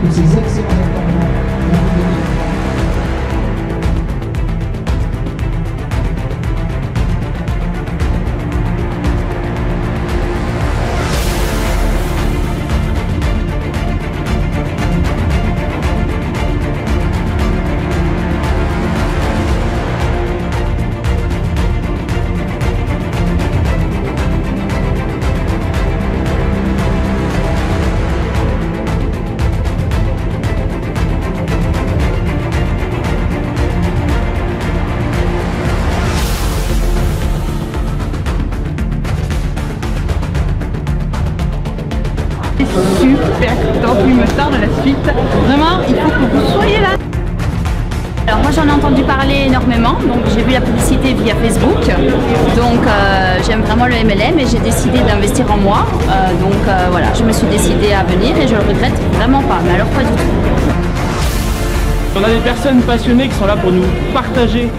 pour ces excellents intervenants qui ont donné. Super top, il me tarde la suite. Vraiment, il faut que vous soyez là. Alors moi j'en ai entendu parler énormément, donc j'ai vu la publicité via Facebook, donc j'aime vraiment le MLM et j'ai décidé d'investir en moi, voilà, je me suis décidée à venir et je le regrette vraiment pas, mais alors pas du tout. On a des personnes passionnées qui sont là pour nous partager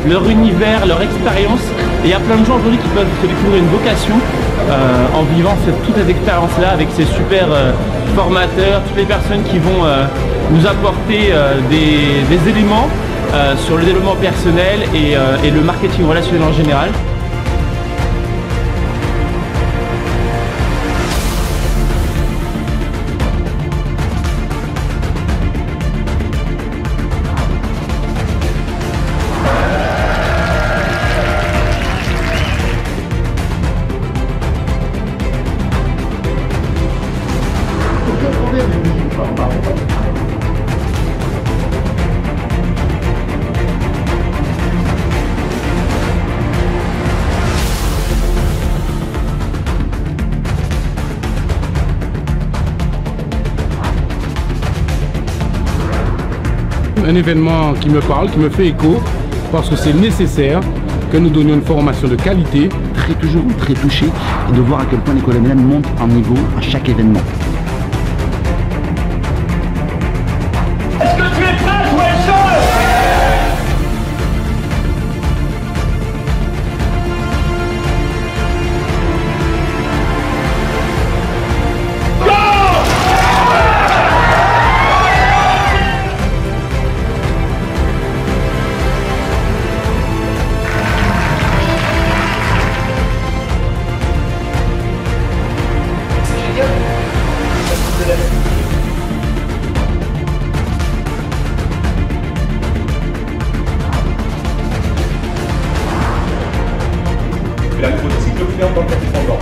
leur univers, leur expérience, et il y a plein de gens aujourd'hui qui peuvent se découvrir une vocation en vivant toutes ces expériences-là avec ces super formateurs, toutes les personnes qui vont nous apporter des éléments sur le développement personnel et le marketing relationnel en général. Un événement qui me parle, qui me fait écho, parce que c'est nécessaire que nous donnions une formation de qualité. Toujours très touché de voir à quel point l'école MLM monte en niveau à chaque événement. Est-ce que tu es prêt à jouer le jeu ? La politique de client dans le indépendant.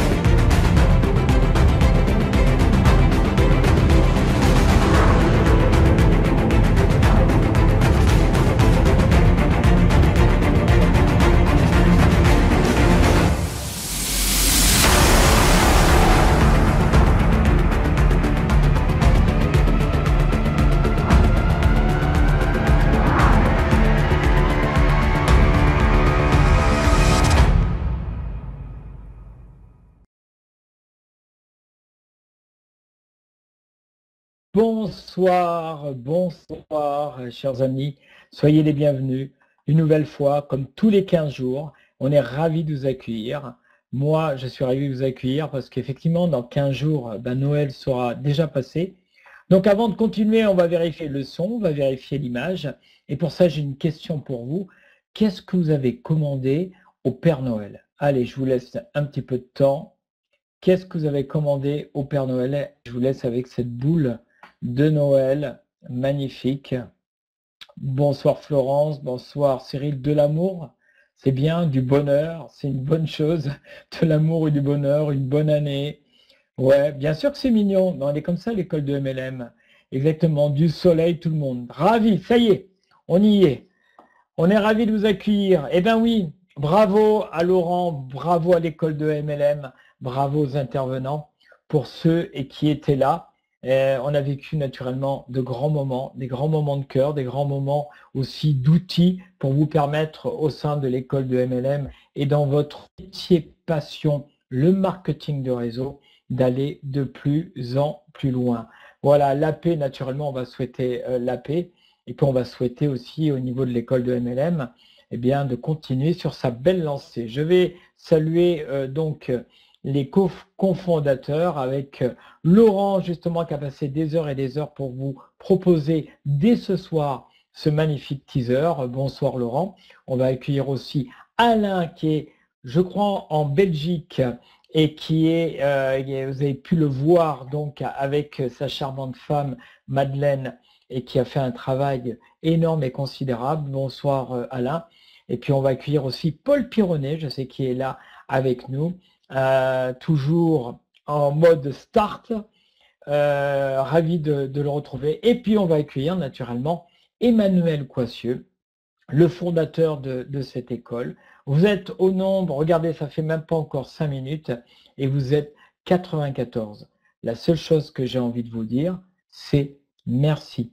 Bonsoir, chers amis. Soyez les bienvenus. Une nouvelle fois, comme tous les 15 jours, on est ravis de vous accueillir. Moi, je suis ravi de vous accueillir parce qu'effectivement, dans 15 jours, Noël sera déjà passé. Donc, avant de continuer, on va vérifier le son, on va vérifier l'image. Et pour ça, j'ai une question pour vous. Qu'est-ce que vous avez commandé au Père Noël? Allez, je vous laisse un petit peu de temps. Qu'est-ce que vous avez commandé au Père Noël? Je vous laisse avec cette boule de Noël, magnifique. Bonsoir Florence, bonsoir Cyril, de l'amour, c'est bien, du bonheur, c'est une bonne chose, de l'amour et du bonheur, une bonne année. Ouais, bien sûr que c'est mignon, mais on est comme ça l'école de MLM, exactement, du soleil, tout le monde. Ravi, ça y est, on y est. On est ravis de vous accueillir. Eh bien oui, bravo à Laurent, bravo à l'école de MLM, bravo aux intervenants, pour ceux qui étaient là. On a vécu naturellement de grands moments, des grands moments de cœur, des grands moments aussi d'outils pour vous permettre au sein de l'école de MLM et dans votre métier passion, le marketing de réseau, d'aller de plus en plus loin. Voilà, la paix, naturellement, on va souhaiter la paix et puis on va souhaiter aussi au niveau de l'école de MLM eh bien, de continuer sur sa belle lancée. Je vais saluer donc les cofondateurs, avec Laurent justement qui a passé des heures et des heures pour vous proposer dès ce soir ce magnifique teaser. Bonsoir Laurent. On va accueillir aussi Alain qui est, je crois, en Belgique et qui est, vous avez pu le voir donc avec sa charmante femme Madeleine et qui a fait un travail énorme et considérable. Bonsoir Alain. Et puis on va accueillir aussi Paul Pironnet, je sais qui est là avec nous, toujours en mode start. Ravi de le retrouver. Et puis on va accueillir naturellement Emmanuel Coissieux, le fondateur de cette école. Vous êtes au nombre, regardez, ça fait même pas encore 5 minutes et vous êtes 94. La seule chose que j'ai envie de vous dire, c'est merci.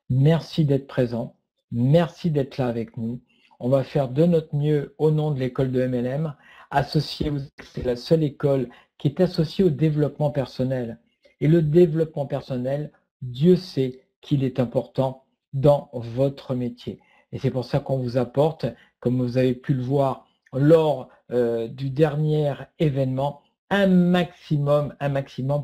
Merci d'être présent. Merci d'être là avec nous. On va faire de notre mieux au nom de l'école de MLM. C'est la seule école qui est associée au développement personnel. Et le développement personnel, Dieu sait qu'il est important dans votre métier. Et c'est pour ça qu'on vous apporte, comme vous avez pu le voir lors du dernier événement, un maximum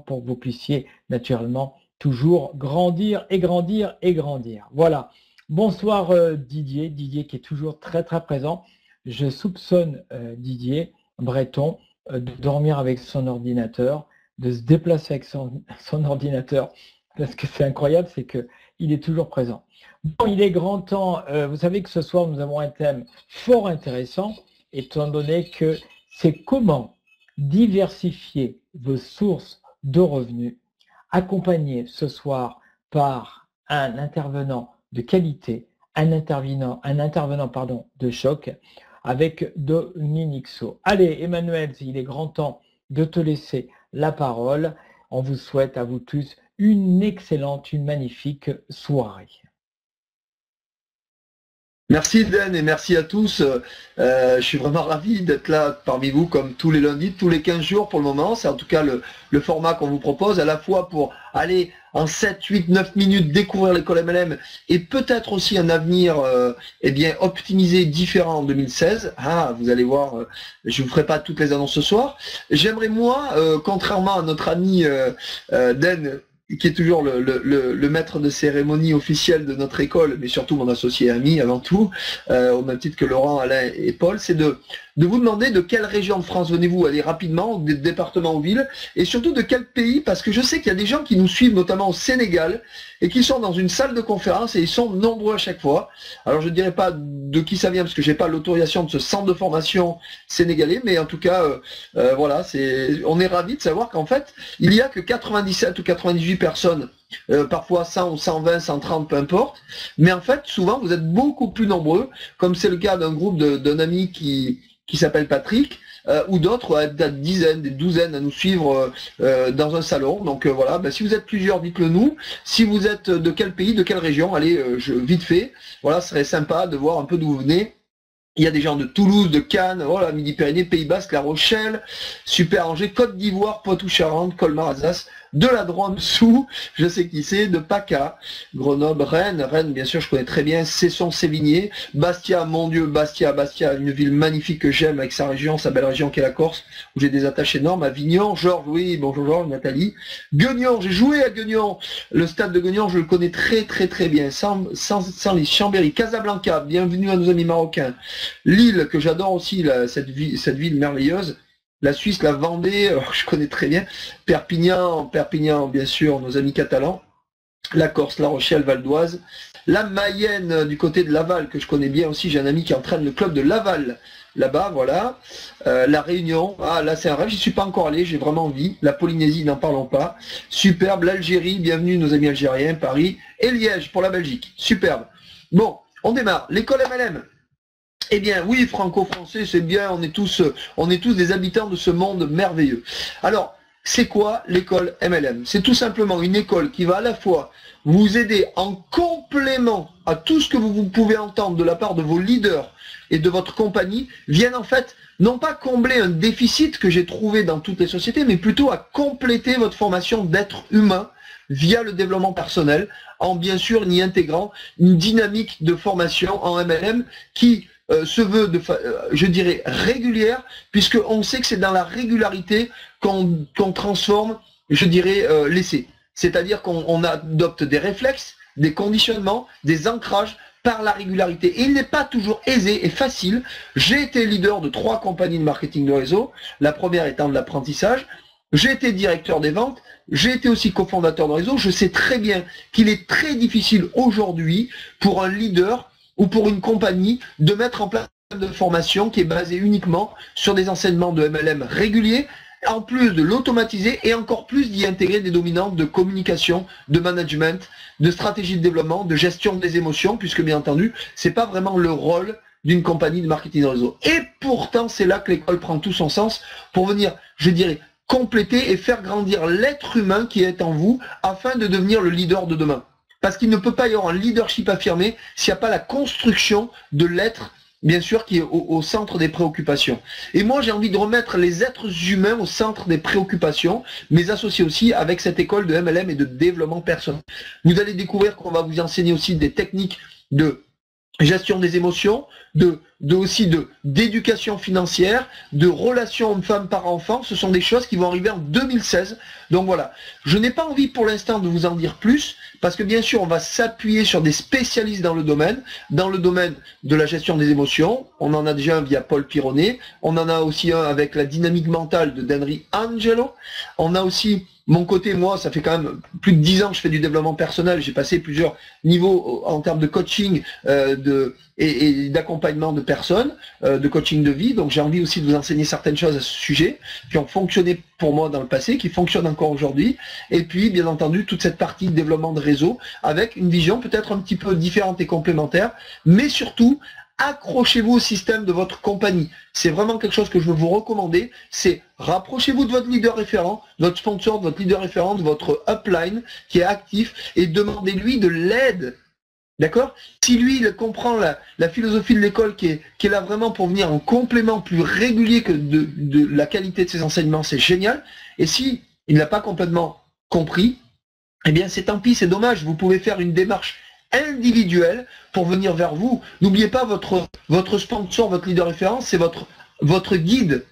pour que vous puissiez naturellement toujours grandir et grandir et grandir. Voilà. Bonsoir Didier qui est toujours très présent. Je soupçonne Didier Breton de dormir avec son ordinateur, de se déplacer avec son ordinateur, parce que c'est incroyable, c'est qu'il est toujours présent. Bon, il est grand temps, vous savez que ce soir nous avons un thème fort intéressant, étant donné que c'est comment diversifier vos sources de revenus, accompagné ce soir par un intervenant de qualité, un intervenant de choc, avec Dominique Sceaux. Allez Emmanuel, il est grand temps de te laisser la parole. On vous souhaite à vous tous une excellente, une magnifique soirée. Merci Dan et merci à tous. Je suis vraiment ravi d'être là parmi vous comme tous les lundis, tous les 15 jours pour le moment. C'est en tout cas le format qu'on vous propose, à la fois pour aller en 7, 8, 9 minutes découvrir l'école MLM et peut-être aussi un avenir optimisé, différent en 2016. Vous allez voir, je ne vous ferai pas toutes les annonces ce soir. J'aimerais moi, contrairement à notre ami Dan, qui est toujours le maître de cérémonie officiel de notre école, mais surtout mon associé et ami avant tout, au même titre que Laurent, Alain et Paul, c'est de vous demander de quelle région de France venez-vous, aller rapidement, des départements ou villes, et surtout de quel pays, parce que je sais qu'il y a des gens qui nous suivent, notamment au Sénégal, et qui sont dans une salle de conférence, et ils sont nombreux à chaque fois. Alors je ne dirais pas de qui ça vient, parce que je n'ai pas l'autorisation de ce centre de formation sénégalais, mais en tout cas, voilà, on est ravis de savoir qu'en fait, il n'y a que 97 ou 98 personnes, parfois 100 ou 120, 130, peu importe, mais en fait, souvent, vous êtes beaucoup plus nombreux, comme c'est le cas d'un groupe d'un ami qui s'appelle Patrick, ou d'autres, des dizaines, des douzaines à nous suivre dans un salon. Donc voilà, si vous êtes plusieurs, dites-le nous. Si vous êtes de quel pays, de quelle région, allez, vite fait, voilà, ce serait sympa de voir un peu d'où vous venez. Il y a des gens de Toulouse, de Cannes, voilà, Midi-Pyrénées, Pays Basque, La Rochelle, Super Angers, Côte d'Ivoire, Poitou-Charentes, Colmar, Alsace, de la Drôme-Sous, je sais qui c'est, de PACA, Grenoble, Rennes, bien sûr je connais très bien, Cesson, Sévigné, Bastia, mon Dieu, Bastia, une ville magnifique que j'aime avec sa région, sa belle région qui est la Corse, où j'ai des attaches énormes, Avignon, Georges, oui, bonjour Georges, Nathalie, Guignon, j'ai joué à Guignon, le stade de Guignon, je le connais très bien, sans les Chambéry, Casablanca, bienvenue à nos amis marocains, Lille, que j'adore aussi, cette ville merveilleuse, la Suisse, la Vendée, je connais très bien, Perpignan, bien sûr, nos amis catalans, la Corse, La Rochelle, Val d'Oise, la Mayenne du côté de Laval, que je connais bien aussi, j'ai un ami qui entraîne le club de Laval, là-bas, voilà, la Réunion, là c'est un rêve, j'y suis pas encore allé, j'ai vraiment envie, la Polynésie, n'en parlons pas, superbe, l'Algérie, bienvenue nos amis algériens, Paris, et Liège pour la Belgique, superbe. Bon, on démarre, l'école MLM. Eh bien oui, franco-français, c'est bien, on est tous des habitants de ce monde merveilleux. Alors, c'est quoi l'école MLM? C'est tout simplement une école qui va à la fois vous aider en complément à tout ce que vous pouvez entendre de la part de vos leaders et de votre compagnie, viennent en fait, non pas combler un déficit que j'ai trouvé dans toutes les sociétés, mais plutôt à compléter votre formation d'être humain via le développement personnel, en bien sûr y intégrant une dynamique de formation en MLM qui se veut je dirais régulière, puisqu'on sait que c'est dans la régularité qu'on transforme, je dirais, l'essai. C'est-à-dire qu'on adopte des réflexes, des conditionnements, des ancrages par la régularité. Et il n'est pas toujours aisé et facile. J'ai été leader de 3 compagnies de marketing de réseau, la première étant de l'apprentissage. J'ai été directeur des ventes, j'ai été aussi cofondateur de réseau. Je sais très bien qu'il est très difficile aujourd'hui pour un leader ou pour une compagnie de mettre en place un système de formation qui est basé uniquement sur des enseignements de MLM réguliers, en plus de l'automatiser et encore plus d'y intégrer des dominantes de communication, de management, de stratégie de développement, de gestion des émotions, puisque bien entendu, c'est pas vraiment le rôle d'une compagnie de marketing de réseau. Et pourtant, c'est là que l'école prend tout son sens pour venir, je dirais, compléter et faire grandir l'être humain qui est en vous afin de devenir le leader de demain. Parce qu'il ne peut pas y avoir un leadership affirmé s'il n'y a pas la construction de l'être, bien sûr, qui est au centre des préoccupations. Et moi, j'ai envie de remettre les êtres humains au centre des préoccupations, mais associés aussi avec cette école de MLM et de développement personnel. Vous allez découvrir qu'on va vous enseigner aussi des techniques de gestion des émotions, d'éducation financière, de relations hommes-femmes par enfant. Ce sont des choses qui vont arriver en 2016. Donc voilà, je n'ai pas envie pour l'instant de vous en dire plus, parce que bien sûr on va s'appuyer sur des spécialistes dans le domaine de la gestion des émotions. On en a déjà un via Paul Pironnet, on en a aussi un avec la dynamique mentale de Henry Angelo, on a aussi mon côté, moi, ça fait quand même plus de 10 ans que je fais du développement personnel. J'ai passé plusieurs niveaux en termes de coaching et d'accompagnement de personnes, de coaching de vie. Donc j'ai envie aussi de vous enseigner certaines choses à ce sujet qui ont fonctionné pour moi dans le passé, qui fonctionnent encore aujourd'hui. Et puis, bien entendu, toute cette partie de développement de réseau avec une vision peut-être un petit peu différente et complémentaire, mais surtout, accrochez-vous au système de votre compagnie. C'est vraiment quelque chose que je veux vous recommander. C'est rapprochez-vous de votre leader référent, de votre sponsor, de votre leader référent, de votre upline qui est actif et demandez-lui de l'aide. D'accord? Si lui, il comprend la philosophie de l'école qui est là vraiment pour venir en complément plus régulier que de la qualité de ses enseignements, c'est génial. Et si il n'a pas complètement compris, eh bien c'est tant pis, c'est dommage. Vous pouvez faire une démarche individuel pour venir vers vous. N'oubliez pas votre sponsor, votre leader référent, c'est votre guide,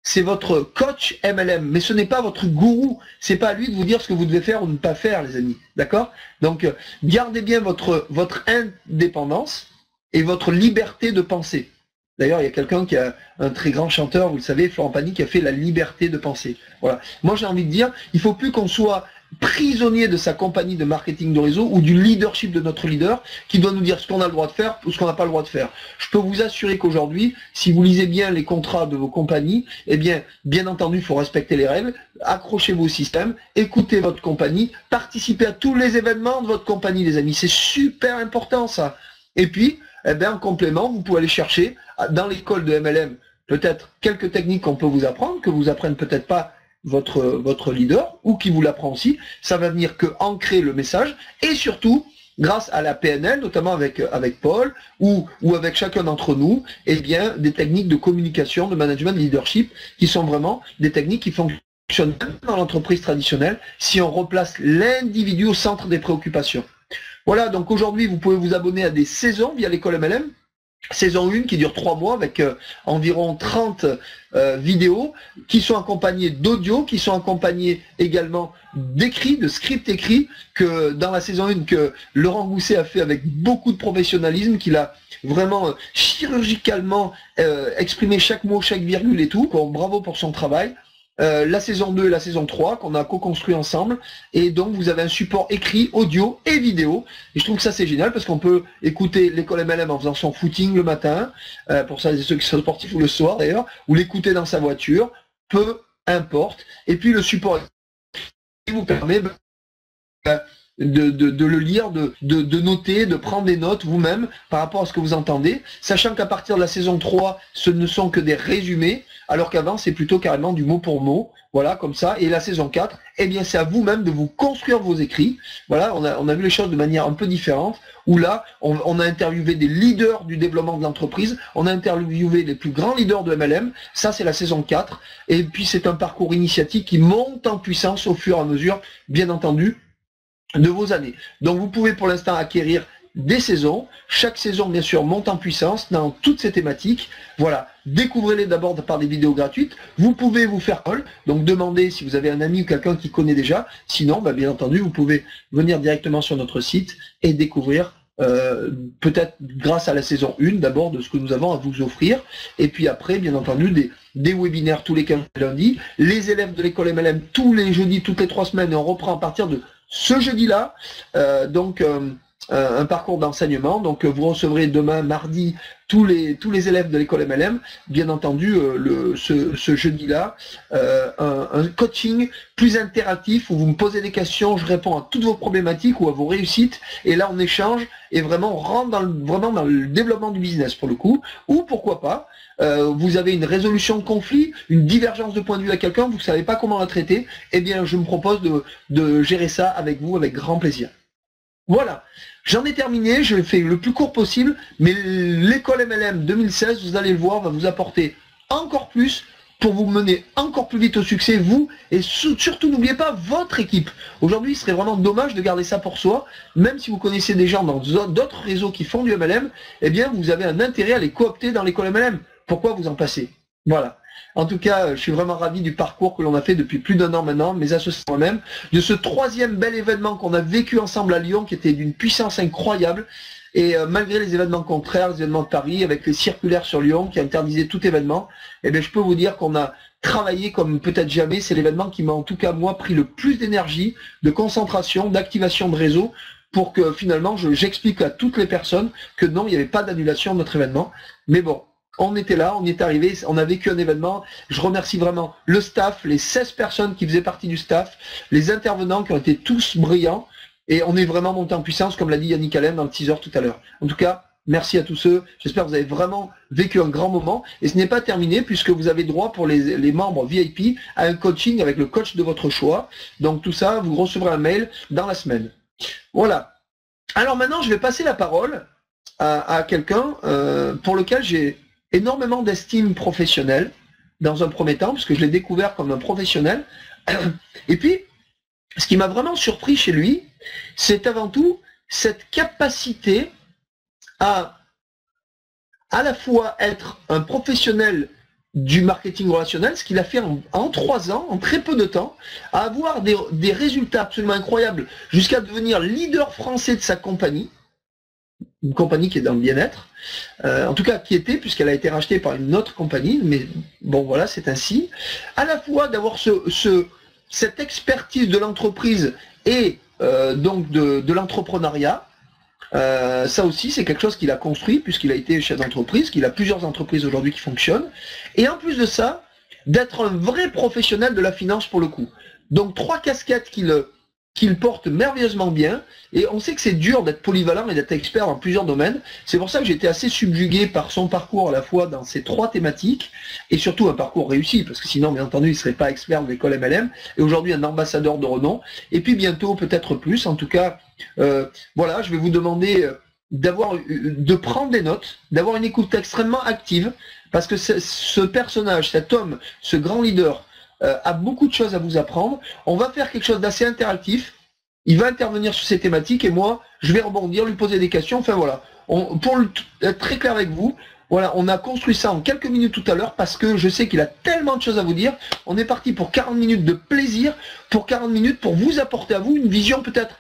c'est votre coach MLM, mais ce n'est pas votre gourou, c'est pas à lui de vous dire ce que vous devez faire ou ne pas faire, les amis, d'accord? Donc gardez bien votre indépendance et votre liberté de penser. D'ailleurs, il y a quelqu'un qui a un très grand chanteur, vous le savez, Florent Pagny, qui a fait la liberté de penser. Voilà. Moi, j'ai envie de dire, il faut plus qu'on soit prisonnier de sa compagnie de marketing de réseau ou du leadership de notre leader qui doit nous dire ce qu'on a le droit de faire ou ce qu'on n'a pas le droit de faire. Je peux vous assurer qu'aujourd'hui, si vous lisez bien les contrats de vos compagnies, eh bien entendu, il faut respecter les règles, accrochez-vous au système, écoutez votre compagnie, participez à tous les événements de votre compagnie, les amis. C'est super important, ça. Et puis, en complément, vous pouvez aller chercher dans l'école de MLM peut-être quelques techniques qu'on peut vous apprendre, que vous apprenne peut-être pas votre leader, ou qui vous l'apprend aussi. Ça va venir que ancrer le message, et surtout, grâce à la PNL, notamment avec Paul, ou avec chacun d'entre nous, eh bien, des techniques de communication, de management, de leadership, qui sont vraiment des techniques qui fonctionnent dans l'entreprise traditionnelle, si on replace l'individu au centre des préoccupations. Voilà, donc aujourd'hui, vous pouvez vous abonner à des saisons via l'école MLM. Saison 1 qui dure 3 mois avec environ 30 vidéos qui sont accompagnées d'audio, qui sont accompagnées également d'écrits, de scripts écrits que dans la saison 1 que Laurent Gousset a fait avec beaucoup de professionnalisme, qu'il a vraiment chirurgicalement exprimé chaque mot, chaque virgule et tout. Bon, bravo pour son travail. La saison 2 et la saison 3 qu'on a co-construit ensemble, et donc vous avez un support écrit, audio et vidéo, et je trouve que ça c'est génial parce qu'on peut écouter l'école MLM en faisant son footing le matin, pour ça et ceux qui sont sportifs, ou le soir d'ailleurs, ou l'écouter dans sa voiture, peu importe, et puis le support qui vous permet de le lire, de noter, de prendre des notes vous-même par rapport à ce que vous entendez, sachant qu'à partir de la saison 3, ce ne sont que des résumés, alors qu'avant c'est plutôt carrément du mot pour mot, voilà, comme ça. Et la saison 4, eh bien c'est à vous-même de vous construire vos écrits. Voilà, on a vu les choses de manière un peu différente, où là, on a interviewé des leaders du développement de l'entreprise, on a interviewé les plus grands leaders de MLM, ça c'est la saison 4, et puis c'est un parcours initiatique qui monte en puissance au fur et à mesure, bien entendu, de vos années. Donc vous pouvez pour l'instant acquérir des saisons. Chaque saison, bien sûr, monte en puissance dans toutes ces thématiques. Voilà, découvrez-les d'abord par des vidéos gratuites. Vous pouvez vous faire call, donc demandez si vous avez un ami ou quelqu'un qui connaît déjà. Sinon, bah, bien entendu, vous pouvez venir directement sur notre site et découvrir peut-être grâce à la saison 1 d'abord de ce que nous avons à vous offrir, et puis après bien entendu des webinaires tous les 15 lundis, les élèves de l'école MLM tous les jeudis, toutes les 3 semaines, et on reprend à partir de ce jeudi-là, un parcours d'enseignement. Donc vous recevrez demain, mardi, tous les élèves de l'école MLM, bien entendu ce jeudi-là, un coaching plus interactif où vous me posez des questions, je réponds à toutes vos problématiques ou à vos réussites, et là on échange et vraiment on rentre vraiment dans le développement du business pour le coup. Ou pourquoi pas, vous avez une résolution de conflit, une divergence de point de vue à quelqu'un, vous ne savez pas comment la traiter, eh bien je me propose de gérer ça avec vous avec grand plaisir. Voilà, j'en ai terminé, je fais le plus court possible, mais l'école MLM 2016, vous allez le voir, va vous apporter encore plus pour vous mener encore plus vite au succès, vous, et surtout n'oubliez pas votre équipe. Aujourd'hui, il serait vraiment dommage de garder ça pour soi, même si vous connaissez des gens dans d'autres réseaux qui font du MLM, eh bien vous avez un intérêt à les coopter dans l'école MLM. Pourquoi vous en passez? Voilà. En tout cas, je suis vraiment ravi du parcours que l'on a fait depuis plus d'1 an maintenant, mes associés moi-même, de ce 3e bel événement qu'on a vécu ensemble à Lyon, qui était d'une puissance incroyable. Et malgré les événements contraires, les événements de Paris, avec les circulaires sur Lyon qui interdisaient tout événement, eh bien, je peux vous dire qu'on a travaillé comme peut-être jamais. C'est l'événement qui m'a en tout cas, moi, pris le plus d'énergie, de concentration, d'activation de réseau, pour que finalement, j'explique à toutes les personnes que non, il n'y avait pas d'annulation de notre événement. Mais bon, on était là, on y est arrivé, on a vécu un événement. Je remercie vraiment le staff, les 16 personnes qui faisaient partie du staff, les intervenants qui ont été tous brillants, et on est vraiment monté en puissance, comme l'a dit Yannick Allen dans le teaser tout à l'heure. En tout cas, merci à tous ceux, j'espère que vous avez vraiment vécu un grand moment, et ce n'est pas terminé puisque vous avez droit pour les membres VIP à un coaching avec le coach de votre choix. Donc tout ça, vous recevrez un mail dans la semaine. Voilà. Alors maintenant, je vais passer la parole à quelqu'un pour lequel j'ai énormément d'estime professionnelle dans un premier temps, parce que je l'ai découvert comme un professionnel. Et puis, ce qui m'a vraiment surpris chez lui, c'est avant tout cette capacité à la fois être un professionnel du marketing relationnel, ce qu'il a fait en 3 ans, en très peu de temps, à avoir des résultats absolument incroyables, jusqu'à devenir leader français de sa compagnie, une compagnie qui est dans le bien-être, en tout cas qui était, puisqu'elle a été rachetée par une autre compagnie, mais bon voilà, c'est ainsi. À la fois d'avoir cette expertise de l'entreprise et donc de l'entrepreneuriat, ça aussi c'est quelque chose qu'il a construit, puisqu'il a été chef d'entreprise, qu'il a plusieurs entreprises aujourd'hui qui fonctionnent, et en plus de ça, d'être un vrai professionnel de la finance pour le coup. Donc 3 casquettes qu'il porte merveilleusement bien, et on sait que c'est dur d'être polyvalent et d'être expert dans plusieurs domaines. C'est pour ça que j'ai été assez subjugué par son parcours à la fois dans ces 3 thématiques, et surtout un parcours réussi, parce que sinon, bien entendu, il ne serait pas expert de l'école MLM, et aujourd'hui un ambassadeur de renom, et puis bientôt peut-être plus. En tout cas, voilà, je vais vous demander de prendre des notes, d'avoir une écoute extrêmement active, parce que ce personnage, cet homme, ce grand leader, a beaucoup de choses à vous apprendre. On va faire quelque chose d'assez interactif. Il va intervenir sur ces thématiques et moi, je vais rebondir, lui poser des questions. Enfin voilà, pour être très clair avec vous, voilà, on a construit ça en quelques minutes tout à l'heure parce que je sais qu'il a tellement de choses à vous dire. On est parti pour 40 minutes de plaisir, pour 40 minutes pour vous apporter à vous une vision peut-être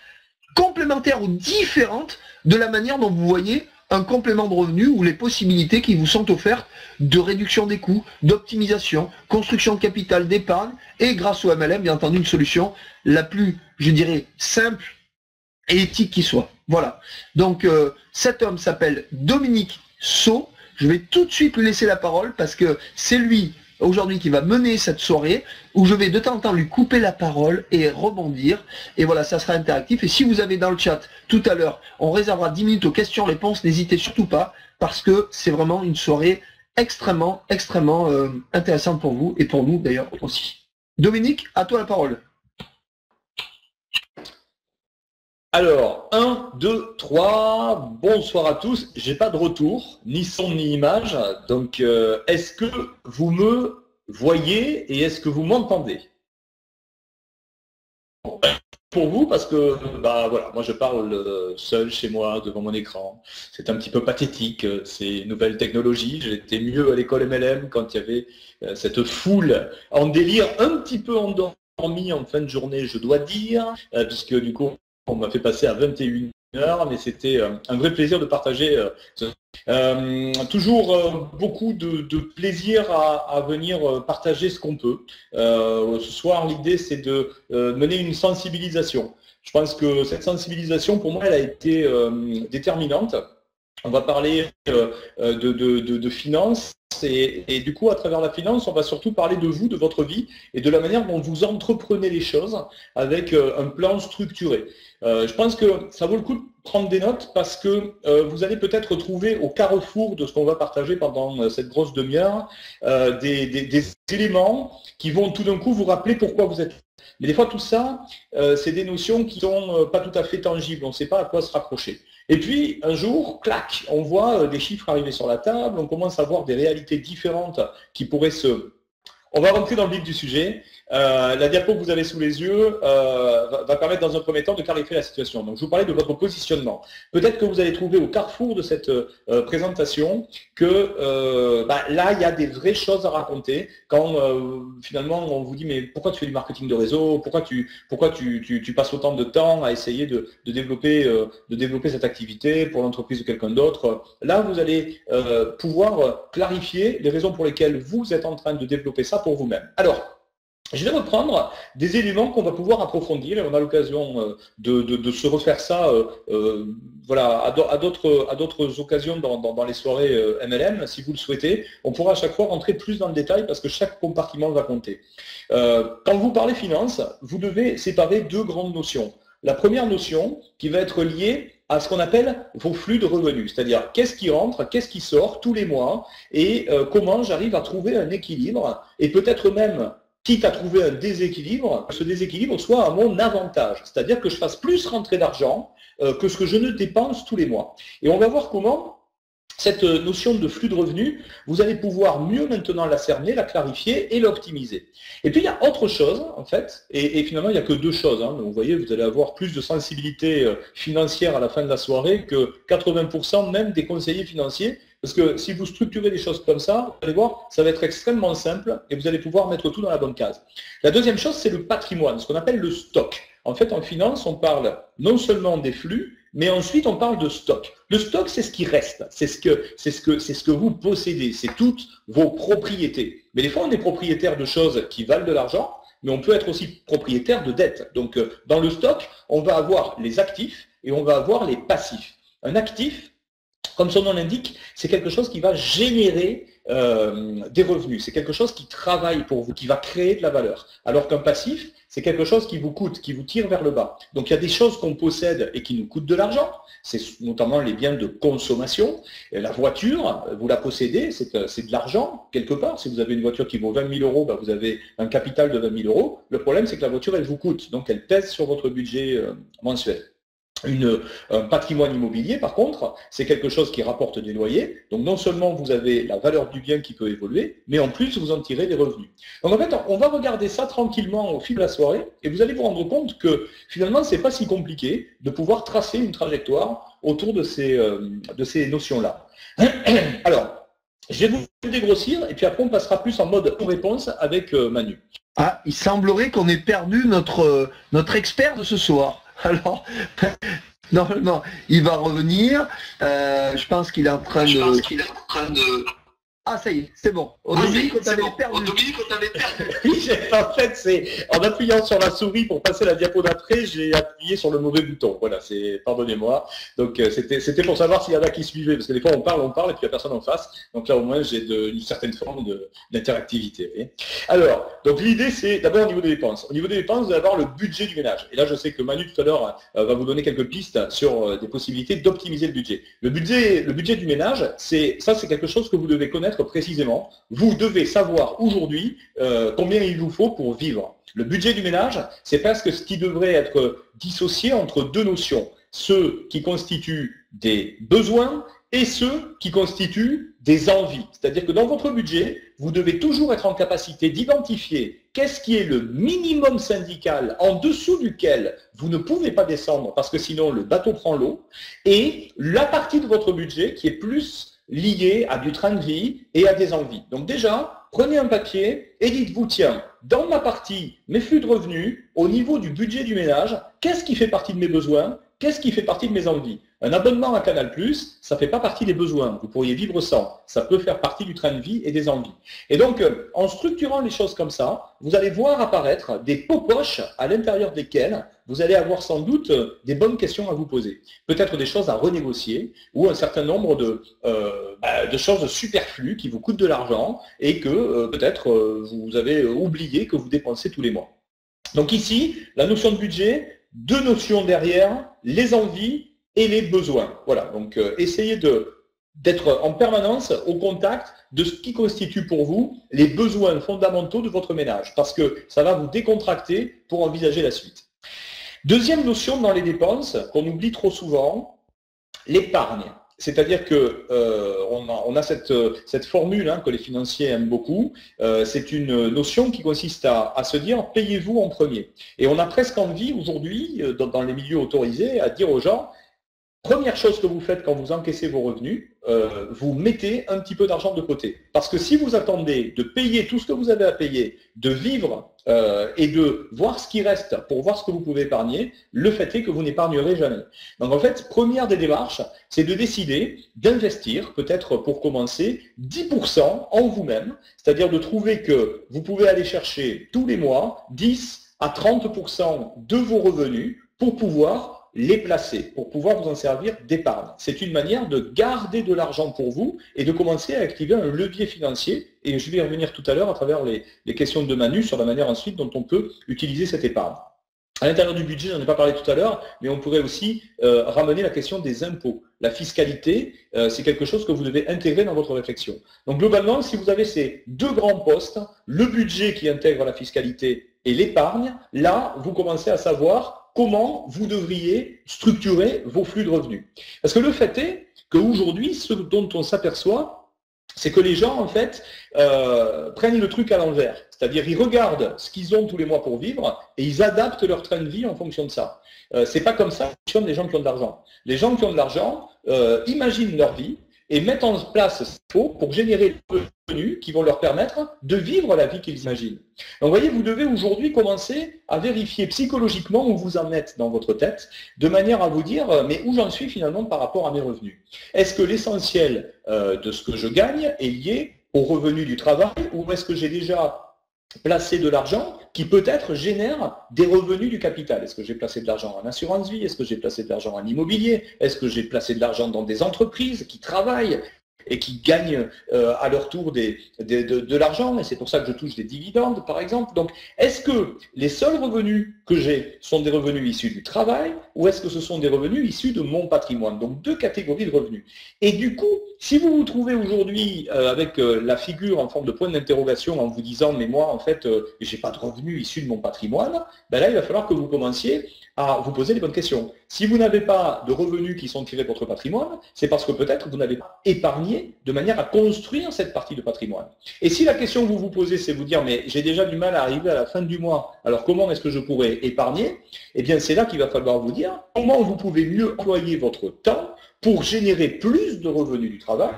complémentaire ou différente de la manière dont vous voyez un complément de revenu ou les possibilités qui vous sont offertes de réduction des coûts, d'optimisation, construction de capital, d'épargne, et grâce au MLM, bien entendu, une solution la plus, je dirais, simple et éthique qui soit. Voilà. Donc, cet homme s'appelle Dominique Saut. Je vais tout de suite lui laisser la parole parce que c'est lui, aujourd'hui, qui va mener cette soirée où je vais de temps en temps lui couper la parole et rebondir. Et voilà, ça sera interactif. Et si vous avez dans le chat, tout à l'heure, on réservera 10 minutes aux questions-réponses. N'hésitez surtout pas parce que c'est vraiment une soirée extrêmement intéressante pour vous et pour nous d'ailleurs aussi. Dominique, à toi la parole. Alors, 1, 2, 3, bonsoir à tous. J'ai pas de retour, ni son ni image. Donc, est-ce que vous me voyez et est-ce que vous m'entendez? pour vous parce que bah voilà, moi je parle seul chez moi devant mon écran. C'est un petit peu pathétique ces nouvelles technologies. J'étais mieux à l'école MLM quand il y avait cette foule en délire, un petit peu endormi en fin de journée, je dois dire, puisque du coup on m'a fait passer à 21h, mais c'était un vrai plaisir de partager. Toujours beaucoup de plaisir à venir partager ce qu'on peut. Ce soir, l'idée, c'est de mener une sensibilisation. Je pense que cette sensibilisation, pour moi, elle a été déterminante. On va parler de finances et du coup, à travers la finance, on va surtout parler de vous, de votre vie et de la manière dont vous entreprenez les choses avec un plan structuré. Je pense que ça vaut le coup de prendre des notes parce que vous allez peut-être trouver au carrefour de ce qu'on va partager pendant cette grosse demi-heure des éléments qui vont tout d'un coup vous rappeler pourquoi vous êtes là. Mais des fois, tout ça, c'est des notions qui sont pas tout à fait tangibles. On ne sait pas à quoi se raccrocher. Et puis, un jour, clac, on voit des chiffres arriver sur la table, on commence à voir des réalités différentes qui pourraient se... On va rentrer dans le vif du sujet. La diapo que vous avez sous les yeux va permettre dans un premier temps de clarifier la situation. Donc je vous parlais de votre positionnement. Peut-être que vous allez trouver au carrefour de cette présentation que là, il y a des vraies choses à raconter quand finalement on vous dit mais pourquoi tu fais du marketing de réseau, pourquoi tu passes autant de temps à essayer de développer cette activité pour l'entreprise de quelqu'un d'autre. Là, vous allez pouvoir clarifier les raisons pour lesquelles vous êtes en train de développer ça pour vous-même. Alors, je vais reprendre des éléments qu'on va pouvoir approfondir et on a l'occasion de se refaire ça voilà, à d'autres occasions dans les soirées MLM, si vous le souhaitez. On pourra à chaque fois rentrer plus dans le détail parce que chaque compartiment va compter. Quand vous parlez finance, vous devez séparer deux grandes notions. La première notion qui va être liée à ce qu'on appelle vos flux de revenus, c'est-à-dire qu'est-ce qui rentre, qu'est-ce qui sort tous les mois et comment j'arrive à trouver un équilibre et peut-être même quitte à trouver un déséquilibre, que ce déséquilibre soit à mon avantage, c'est-à-dire que je fasse plus rentrer d'argent que ce que je ne dépense tous les mois. Et on va voir comment cette notion de flux de revenus, vous allez pouvoir mieux maintenant la cerner, la clarifier et l'optimiser. Et puis il y a autre chose en fait, et finalement il n'y a que deux choses. Donc, vous voyez, vous allez avoir plus de sensibilité financière à la fin de la soirée que 80% même des conseillers financiers. Parce que si vous structurez des choses comme ça, vous allez voir, ça va être extrêmement simple et vous allez pouvoir mettre tout dans la bonne case. La deuxième chose, c'est le patrimoine, ce qu'on appelle le stock. En fait, en finance, on parle non seulement des flux, mais ensuite on parle de stock. Le stock, c'est ce qui reste, c'est ce que vous possédez, c'est toutes vos propriétés. Mais des fois, on est propriétaire de choses qui valent de l'argent, mais on peut être aussi propriétaire de dettes. Donc, dans le stock, on va avoir les actifs et on va avoir les passifs. Un actif, comme son nom l'indique, c'est quelque chose qui va générer des revenus. C'est quelque chose qui travaille pour vous, qui va créer de la valeur. Alors qu'un passif, c'est quelque chose qui vous coûte, qui vous tire vers le bas. Donc il y a des choses qu'on possède et qui nous coûtent de l'argent. C'est notamment les biens de consommation. Et la voiture, vous la possédez, c'est de l'argent quelque part. Si vous avez une voiture qui vaut 20 000 euros, vous avez un capital de 20 000 euros. Le problème, c'est que la voiture, elle vous coûte. Donc elle pèse sur votre budget mensuel. Un patrimoine immobilier, par contre, c'est quelque chose qui rapporte des loyers. Donc non seulement vous avez la valeur du bien qui peut évoluer, mais en plus vous en tirez des revenus. Donc en fait, on va regarder ça tranquillement au fil de la soirée et vous allez vous rendre compte que finalement, c'est pas si compliqué de pouvoir tracer une trajectoire autour de ces notions-là. Alors, je vais vous dégrossir et puis après on passera plus en mode réponse avec Manu. Ah, il semblerait qu'on ait perdu notre expert de ce soir. Alors, normalement, il va revenir. Je pense qu'il est en train de... Ah, ça y est, c'est bon. Au début, on t'avait perdu. En fait, c'est en appuyant sur la souris pour passer la diapo d'après, j'ai appuyé sur le mauvais bouton. Voilà, pardonnez-moi. Donc, c'était pour savoir s'il y en a qui suivaient. Parce que des fois, on parle, et puis il n'y a personne en face. Donc là, au moins, j'ai une certaine forme d'interactivité. Alors, donc l'idée, c'est d'abord au niveau des dépenses. Au niveau des dépenses, vous allez avoir le budget du ménage. Et là, je sais que Manu, tout à l'heure, va vous donner quelques pistes sur des possibilités d'optimiser le budget. Le budget du ménage, c'est quelque chose que vous devez connaître précisément. Vous devez savoir aujourd'hui combien il vous faut pour vivre. Le budget du ménage, c'est presque ce qui devrait être dissocié entre deux notions. Ceux qui constituent des besoins et ceux qui constituent des envies. C'est-à-dire que dans votre budget, vous devez toujours être en capacité d'identifier qu'est-ce qui est le minimum syndical en dessous duquel vous ne pouvez pas descendre parce que sinon le bateau prend l'eau, et la partie de votre budget qui est plus liée à du train de vie et à des envies. Donc déjà, prenez un papier et dites-vous, tiens, dans ma partie, mes flux de revenus, au niveau du budget du ménage, qu'est-ce qui fait partie de mes besoins? Qu'est-ce qui fait partie de mes envies? Un abonnement à Canal+, ça ne fait pas partie des besoins. Vous pourriez vivre sans. Ça peut faire partie du train de vie et des envies. Et donc, en structurant les choses comme ça, vous allez voir apparaître des pots-poches à l'intérieur desquels vous allez avoir sans doute des bonnes questions à vous poser. Peut-être des choses à renégocier ou un certain nombre de choses superflues qui vous coûtent de l'argent et que peut-être vous avez oublié que vous dépensez tous les mois. Donc ici, la notion de budget, deux notions derrière, les envies et les besoins. Voilà, donc essayez d'être en permanence au contact de ce qui constitue pour vous les besoins fondamentaux de votre ménage, parce que ça va vous décontracter pour envisager la suite. Deuxième notion dans les dépenses qu'on oublie trop souvent, l'épargne. C'est-à-dire que on a cette formule que les financiers aiment beaucoup. C'est une notion qui consiste à se dire payez-vous en premier. Et on a presque envie aujourd'hui, dans les milieux autorisés, à dire aux gens première chose que vous faites quand vous encaissez vos revenus, vous mettez un petit peu d'argent de côté. Parce que si vous attendez de payer tout ce que vous avez à payer, de vivre et de voir ce qui reste pour voir ce que vous pouvez épargner, le fait est que vous n'épargnerez jamais. Donc en fait, première des démarches, c'est de décider d'investir, peut-être pour commencer, 10% en vous-même, c'est-à-dire de trouver que vous pouvez aller chercher tous les mois 10 à 30% de vos revenus pour pouvoir les placer, pour pouvoir vous en servir d'épargne. C'est une manière de garder de l'argent pour vous et de commencer à activer un levier financier, et je vais y revenir tout à l'heure à travers les questions de Manu sur la manière ensuite dont on peut utiliser cette épargne. À l'intérieur du budget, j'en ai pas parlé tout à l'heure, mais on pourrait aussi ramener la question des impôts. La fiscalité, c'est quelque chose que vous devez intégrer dans votre réflexion. Donc globalement, si vous avez ces deux grands postes, le budget qui intègre la fiscalité et l'épargne, là, vous commencez à savoir comment vous devriez structurer vos flux de revenus. Parce que le fait est qu'aujourd'hui, ce dont on s'aperçoit, c'est que les gens, en fait, prennent le truc à l'envers. C'est-à-dire, ils regardent ce qu'ils ont tous les mois pour vivre et ils adaptent leur train de vie en fonction de ça. C'est pas comme ça que fonctionnent les gens qui ont de l'argent. Les gens qui ont de l'argent imaginent leur vie et mettent en place ce qu'il faut pour générer des revenus qui vont leur permettre de vivre la vie qu'ils imaginent. Donc vous voyez, vous devez aujourd'hui commencer à vérifier psychologiquement où vous en êtes dans votre tête, de manière à vous dire, mais où j'en suis finalement par rapport à mes revenus? Est-ce que l'essentiel de ce que je gagne est lié aux revenus du travail, ou est-ce que j'ai déjà placé de l'argent qui peut-être génère des revenus du capital? Est-ce que j'ai placé de l'argent en assurance vie? Est-ce que j'ai placé de l'argent en immobilier? Est-ce que j'ai placé de l'argent dans des entreprises qui travaillent et qui gagnent à leur tour de l'argent, et c'est pour ça que je touche des dividendes, par exemple. Donc, est-ce que les seuls revenus que j'ai sont des revenus issus du travail, ou est-ce que ce sont des revenus issus de mon patrimoine? Donc, deux catégories de revenus. Et du coup, si vous vous trouvez aujourd'hui avec la figure en forme de point d'interrogation en vous disant « mais moi, en fait, j'ai pas de revenus issus de mon patrimoine », ben là, il va falloir que vous commenciez à vous poser les bonnes questions. Si vous n'avez pas de revenus qui sont tirés de votre patrimoine, c'est parce que peut-être vous n'avez pas épargné de manière à construire cette partie de patrimoine. Et si la question que vous vous posez, c'est vous dire, mais j'ai déjà du mal à arriver à la fin du mois, alors comment est-ce que je pourrais épargner? Eh bien, c'est là qu'il va falloir vous dire comment vous pouvez mieux employer votre temps pour générer plus de revenus du travail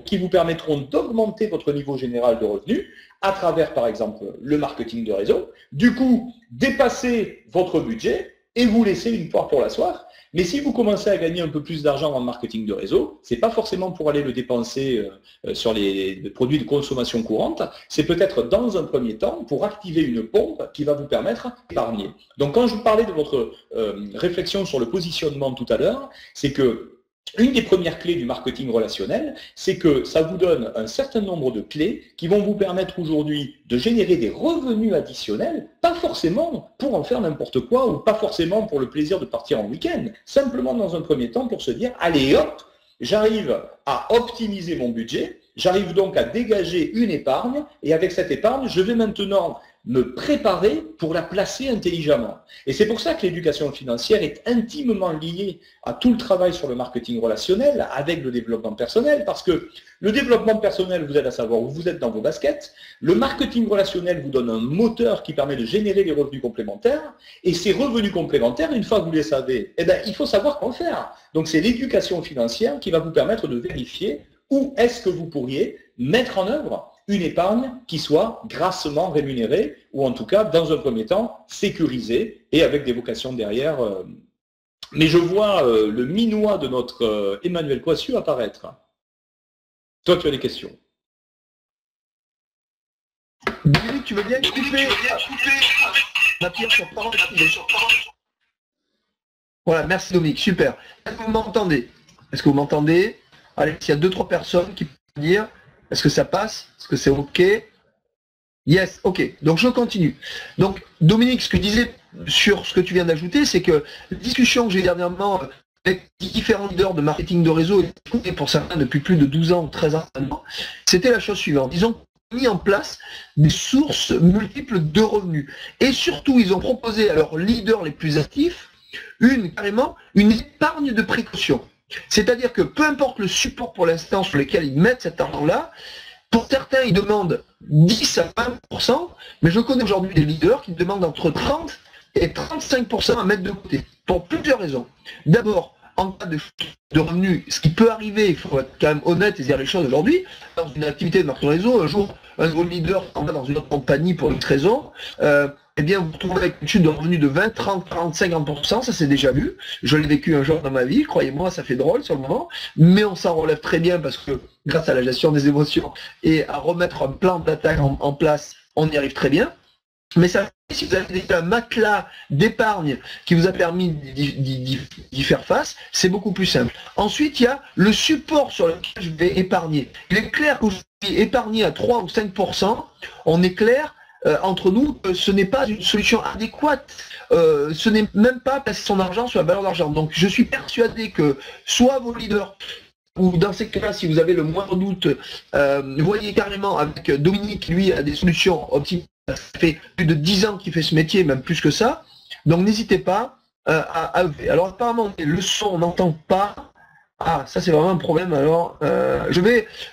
qui vous permettront d'augmenter votre niveau général de revenus à travers, par exemple, le marketing de réseau. Du coup, dépasser votre budget et vous laisser une poire pour la soif. Mais si vous commencez à gagner un peu plus d'argent en marketing de réseau, ce n'est pas forcément pour aller le dépenser sur les produits de consommation courante, c'est peut-être dans un premier temps pour activer une pompe qui va vous permettre d'épargner. Donc quand je vous parlais de votre réflexion sur le positionnement tout à l'heure, c'est que une des premières clés du marketing relationnel, c'est que ça vous donne un certain nombre de clés qui vont vous permettre aujourd'hui de générer des revenus additionnels, pas forcément pour en faire n'importe quoi ou pas forcément pour le plaisir de partir en week-end, simplement dans un premier temps pour se dire, allez hop, j'arrive à optimiser mon budget, J'arrive donc à dégager une épargne et avec cette épargne, je vais maintenant me préparer pour la placer intelligemment. Et c'est pour ça que l'éducation financière est intimement liée à tout le travail sur le marketing relationnel avec le développement personnel, parce que le développement personnel vous aide à savoir où vous êtes dans vos baskets, le marketing relationnel vous donne un moteur qui permet de générer des revenus complémentaires, et ces revenus complémentaires, une fois que vous les savez, eh bien, il faut savoir quoi en faire. Donc c'est l'éducation financière qui va vous permettre de vérifier où est-ce que vous pourriez mettre en œuvre une épargne qui soit grassement rémunérée, ou en tout cas, dans un premier temps, sécurisée, et avec des vocations derrière. Mais je vois le minois de notre Emmanuel Coissieu apparaître. Toi, tu as des questions. Billy, tu veux bien couper ma pierre sur parole. Voilà, merci Dominique, super. Est-ce que vous m'entendez? Est-ce que vous m'entendez? Allez, s'il y a 2-3 personnes qui peuvent dire, est-ce que ça passe? Est-ce que c'est OK? Yes, OK. Donc je continue. Donc Dominique, ce que je disais sur ce que tu viens d'ajouter, c'est que la discussion que j'ai dernièrement avec différents leaders de marketing de réseau, et pour certains depuis plus de 12 ans, 13 ans maintenant, c'était la chose suivante. Ils ont mis en place des sources multiples de revenus. Et surtout, ils ont proposé à leurs leaders les plus actifs carrément une épargne de précaution. C'est-à-dire que peu importe le support pour l'instant sur lequel ils mettent cet argent-là, pour certains, ils demandent 10 à 20%, mais je connais aujourd'hui des leaders qui demandent entre 30 et 35% à mettre de côté, pour plusieurs raisons. D'abord, en cas de revenus, ce qui peut arriver, il faut être quand même honnête et dire les choses aujourd'hui, dans une activité de marketing réseau, un jour, un gros leader s'en va dans une autre compagnie pour une raison, eh bien, vous vous retrouvez avec une chute de revenus de 20, 30, 40, 50%, ça c'est déjà vu. Je l'ai vécu un jour dans ma vie, croyez-moi, ça fait drôle sur le moment, mais on s'en relève très bien parce que grâce à la gestion des émotions et à remettre un plan d'attaque en place, on y arrive très bien. Mais ça, si vous avez déjà un matelas d'épargne qui vous a permis d'y faire face, c'est beaucoup plus simple. Ensuite, il y a le support sur lequel je vais épargner. Il est clair que je vais épargner à 3 ou 5%, on est clair, entre nous, ce n'est pas une solution adéquate, ce n'est même pas placer son argent sur la valeur d'argent. Donc je suis persuadé que soit vos leaders, ou dans ces cas-là, si vous avez le moindre doute, voyez carrément avec Dominique, qui lui a des solutions optimales, ça fait plus de 10 ans qu'il fait ce métier, même plus que ça, donc n'hésitez pas à œuvrer. Alors apparemment, le son, on n'entend pas. Ah, ça c'est vraiment un problème, alors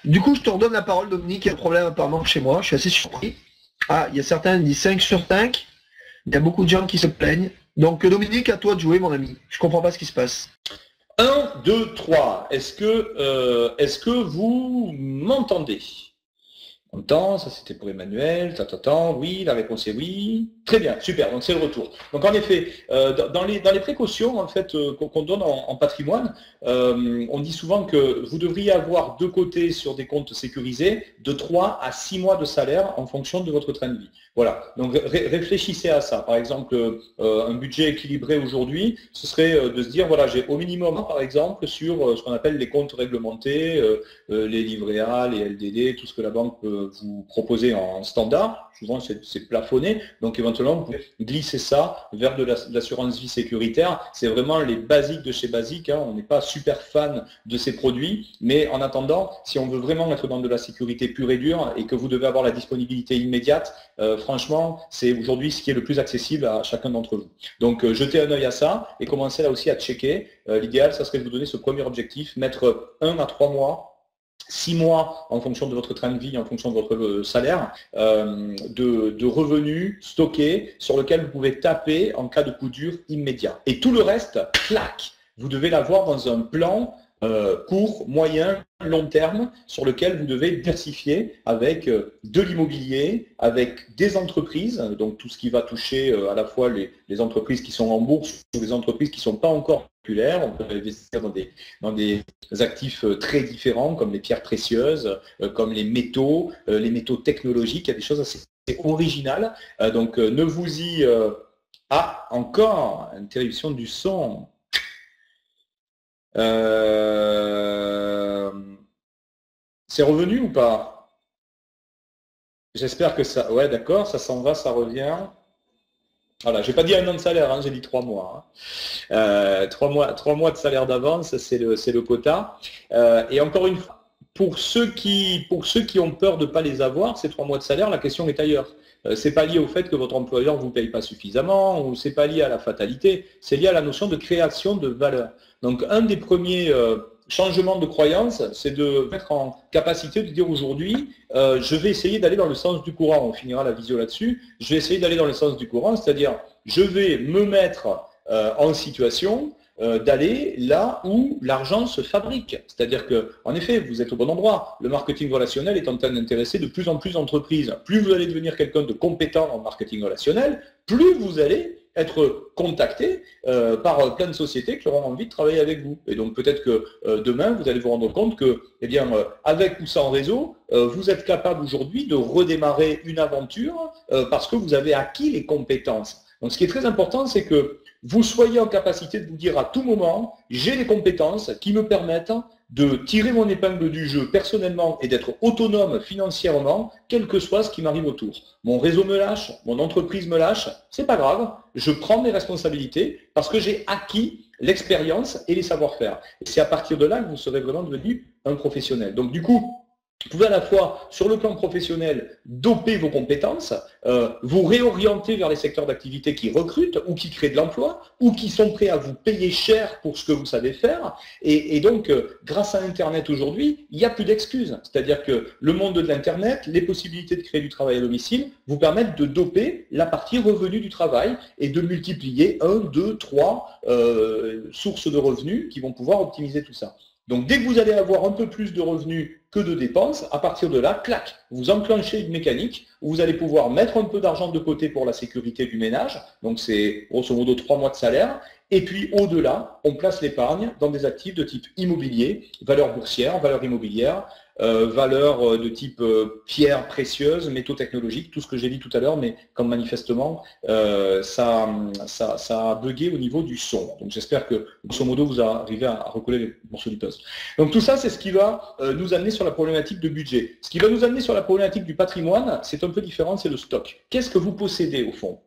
du coup je te redonne la parole Dominique, il y a un problème apparemment chez moi, je suis assez surpris. Ah, il y a certains qui disent 5 sur 5. Il y a beaucoup de gens qui se plaignent. Donc Dominique, à toi de jouer mon ami. Je comprends pas ce qui se passe. 1, 2, 3. Est-ce que vous m'entendez? Content, ça c'était pour Emmanuel, oui, la réponse est oui. Très bien, super, donc c'est le retour. Donc en effet, dans les précautions en fait qu'on donne en patrimoine, on dit souvent que vous devriez avoir de côté sur des comptes sécurisés de 3 à 6 mois de salaire en fonction de votre train de vie. Voilà, donc réfléchissez à ça. Par exemple, un budget équilibré aujourd'hui, ce serait de se dire, voilà, j'ai au minimum, par exemple, sur ce qu'on appelle les comptes réglementés, les livrets A, les LDD, tout ce que la banque peut vous proposer en standard. Souvent, c'est plafonné. Donc, éventuellement, vous pouvez glisser ça vers de l'assurance vie sécuritaire. C'est vraiment les basiques de chez basique. Hein. On n'est pas super fan de ces produits. Mais en attendant, si on veut vraiment être dans de la sécurité pure et dure et que vous devez avoir la disponibilité immédiate, franchement, c'est aujourd'hui ce qui est le plus accessible à chacun d'entre vous. Donc, jetez un œil à ça et commencez là aussi à checker. L'idéal, ça serait de vous donner ce premier objectif, mettre 1 à 3 mois 6 mois en fonction de votre train de vie, en fonction de votre salaire, de revenus stockés sur lequel vous pouvez taper en cas de coup dur immédiat. Et tout le reste, clac, vous devez l'avoir dans un plan court, moyen, long terme, sur lequel vous devez diversifier avec de l'immobilier, avec des entreprises, donc tout ce qui va toucher à la fois les entreprises qui sont en bourse ou les entreprises qui ne sont pas encore populaires. On peut investir dans des actifs très différents, comme les pierres précieuses, comme les métaux technologiques. Il y a des choses assez originales. Donc ne vous y... Ah, encore, interruption du son. C'est revenu ou pas? J'espère que ça... Ouais, d'accord, ça s'en va, ça revient. Voilà, j'ai pas dit un an de salaire, hein, j'ai dit 3 mois. Hein. 3 mois de salaire d'avance, c'est le quota. Et encore une fois, pour ceux qui ont peur de ne pas les avoir, ces 3 mois de salaire, la question est ailleurs. C'est pas lié au fait que votre employeur ne vous paye pas suffisamment, ou c'est pas lié à la fatalité, c'est lié à la notion de création de valeur. Donc un des premiers changements de croyance, c'est de mettre en capacité de dire aujourd'hui, je vais essayer d'aller dans le sens du courant, on finira la visio là-dessus, je vais essayer d'aller dans le sens du courant, c'est-à-dire je vais me mettre en situation d'aller là où l'argent se fabrique. C'est-à-dire que, en effet, vous êtes au bon endroit. Le marketing relationnel est en train d'intéresser de plus en plus d'entreprises. Plus vous allez devenir quelqu'un de compétent en marketing relationnel, plus vous allez être contacté par plein de sociétés qui auront envie de travailler avec vous. Et donc peut-être que demain, vous allez vous rendre compte que, eh bien, avec ou sans réseau, vous êtes capable aujourd'hui de redémarrer une aventure parce que vous avez acquis les compétences. Donc ce qui est très important, c'est que vous soyez en capacité de vous dire à tout moment, j'ai les compétences qui me permettent de tirer mon épingle du jeu personnellement et d'être autonome financièrement, quel que soit ce qui m'arrive autour. Mon réseau me lâche, mon entreprise me lâche, c'est pas grave, je prends mes responsabilités parce que j'ai acquis l'expérience et les savoir-faire. Et c'est à partir de là que vous serez vraiment devenu un professionnel. Donc du coup, vous pouvez à la fois, sur le plan professionnel, doper vos compétences, vous réorienter vers les secteurs d'activité qui recrutent ou qui créent de l'emploi ou qui sont prêts à vous payer cher pour ce que vous savez faire. Et donc, grâce à Internet aujourd'hui, il n'y a plus d'excuses. C'est-à-dire que le monde de l'Internet, les possibilités de créer du travail à domicile vous permettent de doper la partie revenu du travail et de multiplier 1, 2, 3 sources de revenus qui vont pouvoir optimiser tout ça. Donc, dès que vous allez avoir un peu plus de revenus que de dépenses, à partir de là, clac, vous enclenchez une mécanique où vous allez pouvoir mettre un peu d'argent de côté pour la sécurité du ménage, donc c'est grosso modo 3 mois de salaire, et puis au-delà, on place l'épargne dans des actifs de type immobilier, valeur boursière, valeur immobilière, valeur de type pierre précieuse, métaux technologiques, tout ce que j'ai dit tout à l'heure, mais comme manifestement, ça a bugué au niveau du son. Donc j'espère que, grosso modo, vous arrivez à recoller les morceaux du puzzle. Donc tout ça, c'est ce qui va nous amener sur la problématique de budget. Ce qui va nous amener sur la problématique du patrimoine, c'est un peu différent, c'est le stock. Qu'est-ce que vous possédez au fond ?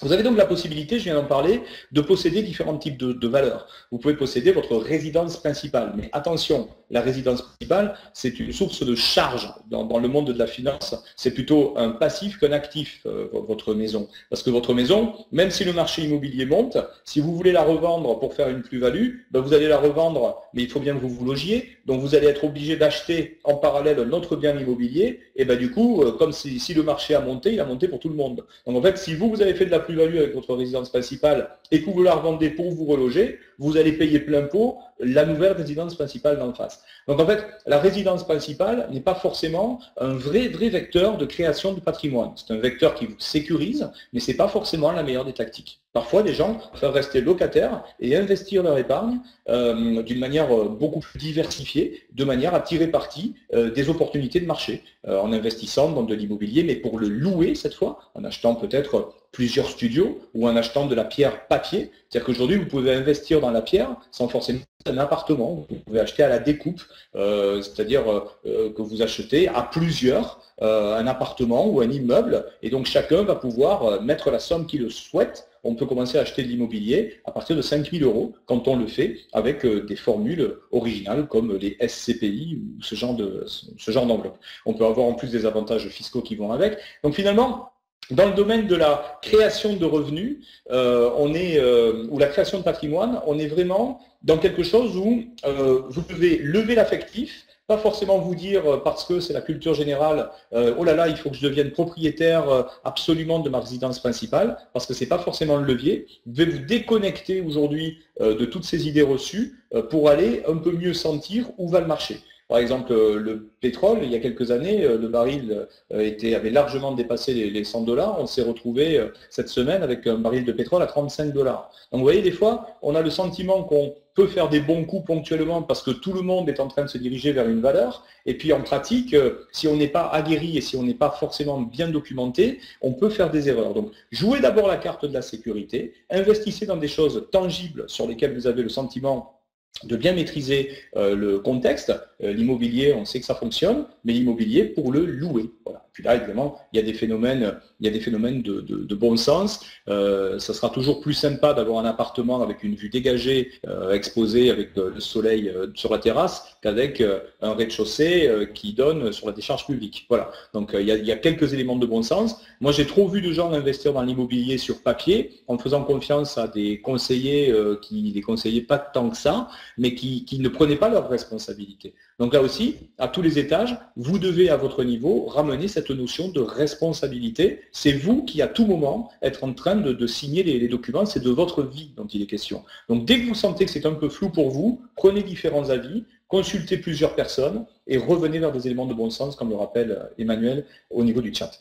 Vous avez donc la possibilité, je viens d'en parler, de posséder différents types de valeurs. Vous pouvez posséder votre résidence principale. Mais attention, la résidence principale, c'est une source de charge. Dans le monde de la finance, c'est plutôt un passif qu'un actif, votre maison. Parce que votre maison, même si le marché immobilier monte, si vous voulez la revendre pour faire une plus-value, ben vous allez la revendre, mais il faut bien que vous vous logiez. Donc vous allez être obligé d'acheter en parallèle un autre bien immobilier. Et ben du coup, comme si le marché a monté, il a monté pour tout le monde. Donc en fait, si vous avez fait de la plus-value avec votre résidence principale et que vous la revendez pour vous reloger, vous allez payer plein pot la nouvelle résidence principale d'en face. Donc en fait, la résidence principale n'est pas forcément un vrai vecteur de création de patrimoine. C'est un vecteur qui vous sécurise, mais ce n'est pas forcément la meilleure des tactiques. Parfois, des gens peuvent rester locataires et investir leur épargne d'une manière beaucoup plus diversifiée, de manière à tirer parti des opportunités de marché, en investissant dans de l'immobilier, mais pour le louer cette fois, en achetant peut-être plusieurs studios ou en achetant de la pierre papier. C'est-à-dire qu'aujourd'hui, vous pouvez investir dans la pierre sans forcément un appartement. Vous pouvez acheter à la découpe, c'est-à-dire que vous achetez à plusieurs un appartement ou un immeuble, et donc chacun va pouvoir mettre la somme qu'il le souhaite. On peut commencer à acheter de l'immobilier à partir de 5 000 € quand on le fait avec des formules originales comme les SCPI ou ce genre d'enveloppe. On peut avoir en plus des avantages fiscaux qui vont avec. Donc finalement, dans le domaine de la création de revenus, ou la création de patrimoine, on est vraiment dans quelque chose où vous devez lever l'affectif, pas forcément vous dire, parce que c'est la culture générale, oh là là, il faut que je devienne propriétaire absolument de ma résidence principale, parce que ce n'est pas forcément le levier. Vous devez vous déconnecter aujourd'hui de toutes ces idées reçues pour aller un peu mieux sentir où va le marché. Par exemple, le pétrole, il y a quelques années, le baril avait largement dépassé les 100 $. On s'est retrouvé cette semaine avec un baril de pétrole à 35 $. Donc vous voyez, des fois, on a le sentiment qu'on peut faire des bons coups ponctuellement parce que tout le monde est en train de se diriger vers une valeur. Et puis en pratique, si on n'est pas aguerri et si on n'est pas forcément bien documenté, on peut faire des erreurs. Donc jouez d'abord la carte de la sécurité, investissez dans des choses tangibles sur lesquelles vous avez le sentiment de bien maîtriser le contexte. L'immobilier, on sait que ça fonctionne, mais l'immobilier pour le louer. Voilà. Puis là, évidemment, il y a des phénomènes de bon sens. Ça sera toujours plus sympa d'avoir un appartement avec une vue dégagée, exposée avec le soleil sur la terrasse, qu'avec un rez-de-chaussée qui donne sur la décharge publique. Voilà. Donc il y a quelques éléments de bon sens. Moi, j'ai trop vu de gens investir dans l'immobilier sur papier, en faisant confiance à des conseillers qui les conseillaient pas tant que ça, mais qui ne prenaient pas leurs responsabilités. Donc là aussi, à tous les étages, vous devez à votre niveau ramener cette notion de responsabilité. C'est vous qui à tout moment être en train de signer les documents, c'est de votre vie dont il est question. Donc dès que vous sentez que c'est un peu flou pour vous, prenez différents avis, consultez plusieurs personnes et revenez vers des éléments de bon sens, comme le rappelle Emmanuel au niveau du chat.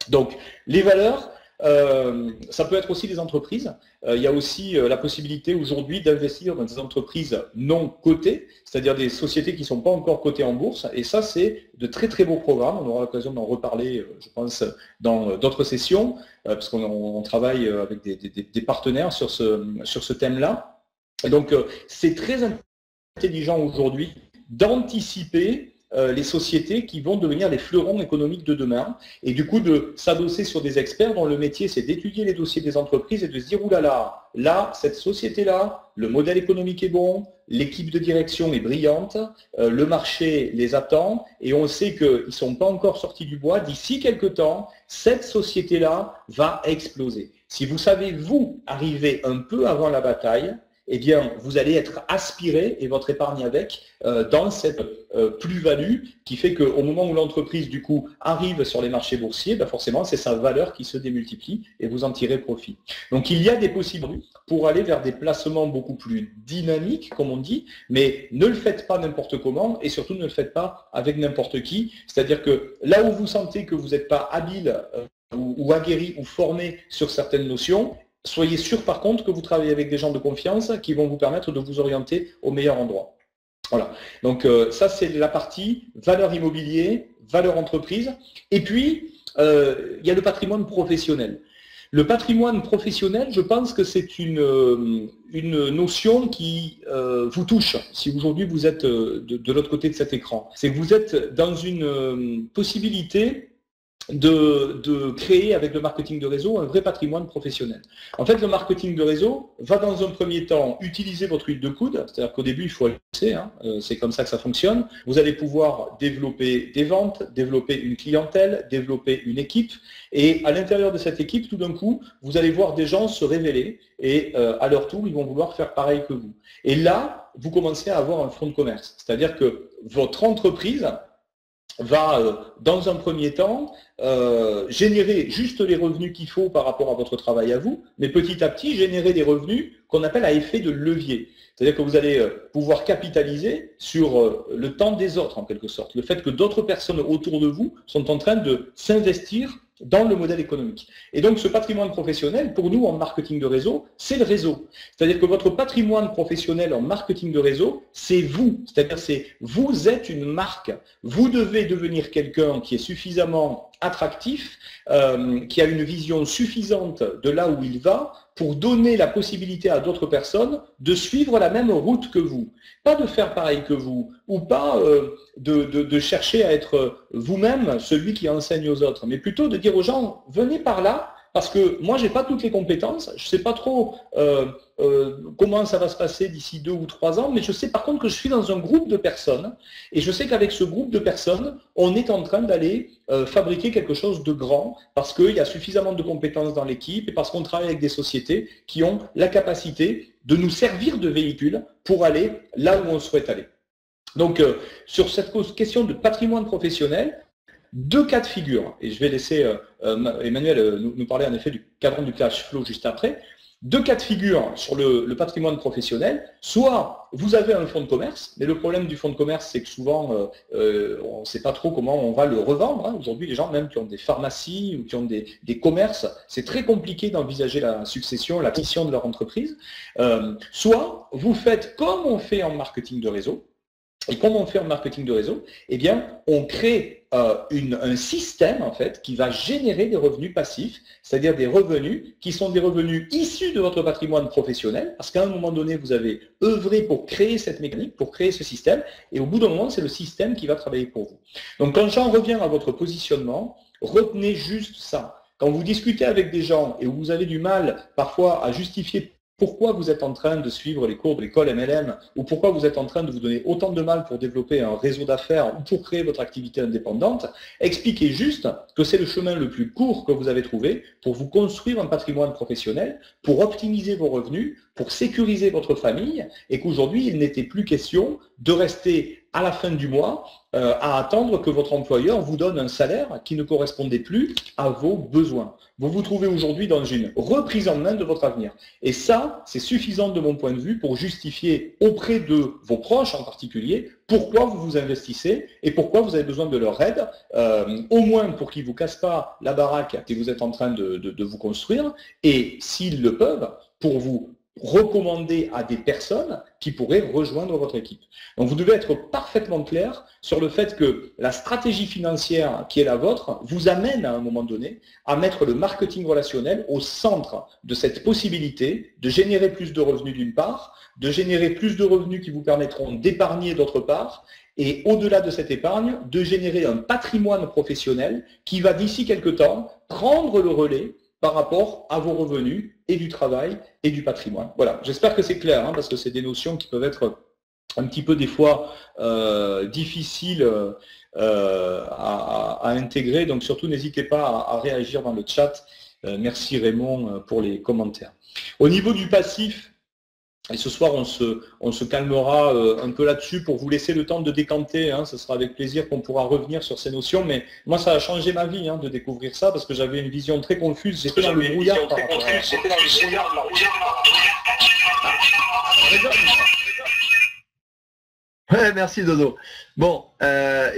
Donc les valeurs, ça peut être aussi des entreprises. Il y a aussi la possibilité aujourd'hui d'investir dans des entreprises non cotées, c'est-à-dire des sociétés qui ne sont pas encore cotées en bourse. Et ça, c'est de très très beaux programmes. On aura l'occasion d'en reparler, je pense, dans d'autres sessions, parce qu'on travaille avec des partenaires sur ce thème-là. Et donc, c'est très intelligent aujourd'hui d'anticiper les sociétés qui vont devenir les fleurons économiques de demain, et du coup de s'adosser sur des experts dont le métier c'est d'étudier les dossiers des entreprises et de se dire oulala, là, cette société-là, le modèle économique est bon, l'équipe de direction est brillante, le marché les attend, et on sait qu'ils ne sont pas encore sortis du bois, d'ici quelques temps, cette société-là va exploser. Si vous savez, vous, arriver un peu avant la bataille, eh bien, vous allez être aspiré, et votre épargne avec, dans cette plus-value qui fait qu'au moment où l'entreprise, du coup, arrive sur les marchés boursiers, ben forcément, c'est sa valeur qui se démultiplie et vous en tirez profit. Donc, il y a des possibilités pour aller vers des placements beaucoup plus dynamiques, comme on dit, mais ne le faites pas n'importe comment et surtout ne le faites pas avec n'importe qui. C'est-à-dire que là où vous sentez que vous n'êtes pas habile ou aguerri ou formé sur certaines notions, soyez sûr par contre que vous travaillez avec des gens de confiance qui vont vous permettre de vous orienter au meilleur endroit. Voilà, donc ça c'est la partie valeur immobilier, valeur entreprise. Et puis, il y a le patrimoine professionnel. Le patrimoine professionnel, je pense que c'est une notion qui vous touche si aujourd'hui vous êtes de l'autre côté de cet écran. C'est que vous êtes dans une possibilité de créer avec le marketing de réseau un vrai patrimoine professionnel. En fait, le marketing de réseau va dans un premier temps utiliser votre huile de coude, c'est-à-dire qu'au début, il faut laisser, c'est comme ça que ça fonctionne. Vous allez pouvoir développer des ventes, développer une clientèle, développer une équipe, et à l'intérieur de cette équipe, tout d'un coup, vous allez voir des gens se révéler, et à leur tour, ils vont vouloir faire pareil que vous. Et là, vous commencez à avoir un fonds de commerce, c'est-à-dire que votre entreprise va, dans un premier temps, générer juste les revenus qu'il faut par rapport à votre travail à vous, mais petit à petit, générer des revenus qu'on appelle à effet de levier. C'est-à-dire que vous allez pouvoir capitaliser sur le temps des autres, en quelque sorte. Le fait que d'autres personnes autour de vous sont en train de s'investir dans le modèle économique. Et donc, ce patrimoine professionnel, pour nous, en marketing de réseau, c'est le réseau. C'est-à-dire que votre patrimoine professionnel en marketing de réseau, c'est vous. C'est-à-dire que vous êtes une marque. Vous devez devenir quelqu'un qui est suffisamment attractif, qui a une vision suffisante de là où il va, pour donner la possibilité à d'autres personnes de suivre la même route que vous. Pas de faire pareil que vous, ou pas de chercher à être vous-même celui qui enseigne aux autres, mais plutôt de dire aux gens, venez par là, parce que moi, je n'ai pas toutes les compétences, je ne sais pas trop comment ça va se passer d'ici 2 ou 3 ans, mais je sais par contre que je suis dans un groupe de personnes, et je sais qu'avec ce groupe de personnes, on est en train d'aller fabriquer quelque chose de grand, parce qu'il y a suffisamment de compétences dans l'équipe, et parce qu'on travaille avec des sociétés qui ont la capacité de nous servir de véhicule pour aller là où on souhaite aller. Donc, sur cette question de patrimoine professionnel, 2 cas de figure, et je vais laisser Emmanuel nous parler en effet du cadran du cash flow juste après. 2 cas de figure sur le patrimoine professionnel. Soit vous avez un fonds de commerce, mais le problème du fonds de commerce, c'est que souvent, on ne sait pas trop comment on va le revendre. Aujourd'hui, les gens même qui ont des pharmacies ou qui ont des commerces, c'est très compliqué d'envisager la succession, la mission de leur entreprise. Soit vous faites comme on fait en marketing de réseau. Et comme on fait en marketing de réseau, eh bien, on crée un système en fait qui va générer des revenus passifs, c'est-à-dire des revenus qui sont des revenus issus de votre patrimoine professionnel, parce qu'à un moment donné, vous avez œuvré pour créer cette mécanique, pour créer ce système, et au bout d'un moment, c'est le système qui va travailler pour vous. Donc, quand j'en reviens à votre positionnement, Retenez juste ça. Quand vous discutez avec des gens et où vous avez du mal parfois à justifier pourquoi vous êtes en train de suivre les cours de l'école MLM ou pourquoi vous êtes en train de vous donner autant de mal pour développer un réseau d'affaires ou pour créer votre activité indépendante, expliquez juste que c'est le chemin le plus court que vous avez trouvé pour vous construire un patrimoine professionnel, pour optimiser vos revenus, pour sécuriser votre famille et qu'aujourd'hui, il n'était plus question de rester à la fin du mois à attendre que votre employeur vous donne un salaire qui ne correspondait plus à vos besoins. Vous vous trouvez aujourd'hui dans une reprise en main de votre avenir. Et ça, c'est suffisant de mon point de vue pour justifier auprès de vos proches en particulier pourquoi vous vous investissez et pourquoi vous avez besoin de leur aide, au moins pour qu'ils ne vous cassent pas la baraque que vous êtes en train de vous construire et s'ils le peuvent, pour vous recommander à des personnes qui pourraient rejoindre votre équipe. Donc vous devez être parfaitement clair sur le fait que la stratégie financière qui est la vôtre vous amène à un moment donné à mettre le marketing relationnel au centre de cette possibilité de générer plus de revenus d'une part, de générer plus de revenus qui vous permettront d'épargner d'autre part, et au-delà de cette épargne, de générer un patrimoine professionnel qui va d'ici quelque temps prendre le relais par rapport à vos revenus et du travail et du patrimoine. Voilà, j'espère que c'est clair, parce que c'est des notions qui peuvent être un petit peu des fois difficiles à intégrer, donc surtout n'hésitez pas à réagir dans le chat. Merci Raymond pour les commentaires. Au niveau du passif, et ce soir, on se calmera un peu là-dessus pour vous laisser le temps de décanter. Ce sera avec plaisir qu'on pourra revenir sur ces notions. Mais moi, ça a changé ma vie de découvrir ça parce que j'avais une vision très confuse. J'étais dans le brouillard. Ouais, merci Dodo. Bon,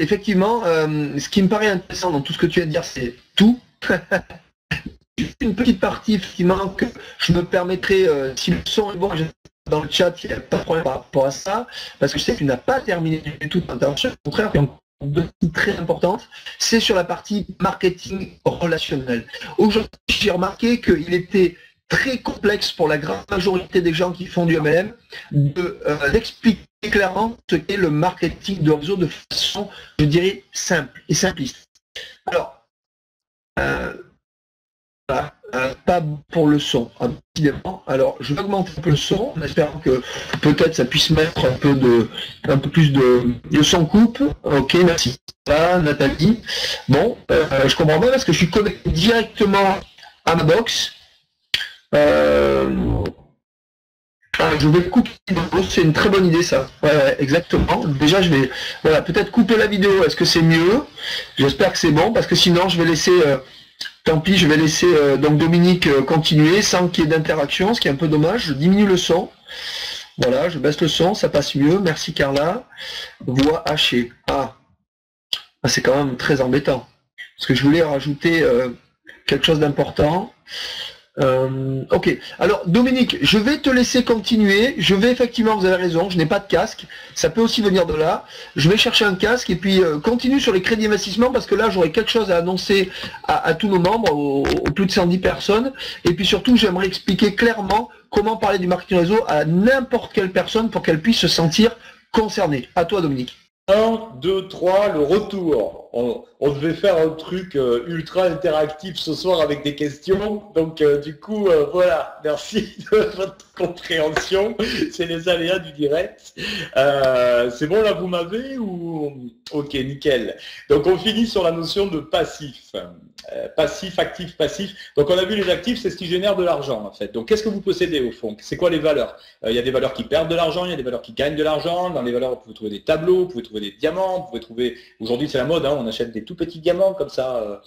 effectivement, ce qui me paraît intéressant dans tout ce que tu viens de dire, c'est tout. Une petite partie, effectivement, que je me permettrai, si le son est bon, dans le chat, il n'y a pas de problème par rapport à ça, parce que je sais que tu n'as pas terminé du tout ton intervention. Au contraire, il y a une partie très importante, c'est sur la partie marketing relationnel. Aujourd'hui, j'ai remarqué qu'il était très complexe pour la grande majorité des gens qui font du MLM d'expliquer clairement ce qu'est le marketing de réseau de façon, je dirais, simple et simpliste. Alors, pas pour le son, évidemment. Alors, je vais augmenter un peu le son, en espérant que peut-être ça puisse mettre un peu plus de son coupe. Ok, merci. Voilà, Nathalie. Bon, je comprends bien parce que je suis connecté directement à ma box. Je vais couper la vidéo, c'est une très bonne idée ça. Ouais, exactement. Déjà, je vais peut-être couper la vidéo. Est-ce que c'est mieux? J'espère que c'est bon, parce que sinon, je vais laisser... tant pis, je vais laisser donc Dominique continuer sans qu'il y ait d'interaction, ce qui est un peu dommage. Je diminue le son. Voilà, je baisse le son, ça passe mieux. Merci Carla. Voix hachée. C'est quand même très embêtant. Parce que je voulais rajouter quelque chose d'important. Ok, alors Dominique, je vais te laisser continuer. Je vais effectivement, vous avez raison, je n'ai pas de casque. Ça peut aussi venir de là. Je vais chercher un casque et puis continue sur les crédits d'investissement parce que là j'aurai quelque chose à annoncer à tous nos membres, aux plus de 110 personnes. Et puis surtout, j'aimerais expliquer clairement comment parler du marketing réseau à n'importe quelle personne pour qu'elle puisse se sentir concernée. À toi Dominique. 1, 2, 3, le retour. On devait faire un truc ultra interactif ce soir avec des questions. Donc du coup, voilà, merci de votre compréhension. C'est les aléas du direct. C'est bon là, vous m'avez ou... Ok, nickel. Donc on finit sur la notion de passif. Passif, actif, passif. Donc on a vu les actifs, c'est ce qui génère de l'argent en fait. Donc qu'est-ce que vous possédez au fond? C'est quoi les valeurs? Il y a des valeurs qui perdent de l'argent, il y a des valeurs qui gagnent de l'argent. Dans les valeurs, vous pouvez trouver des tableaux, vous pouvez trouver des diamants, vous pouvez trouver... Aujourd'hui c'est la mode, on achète des tout petits diamants comme ça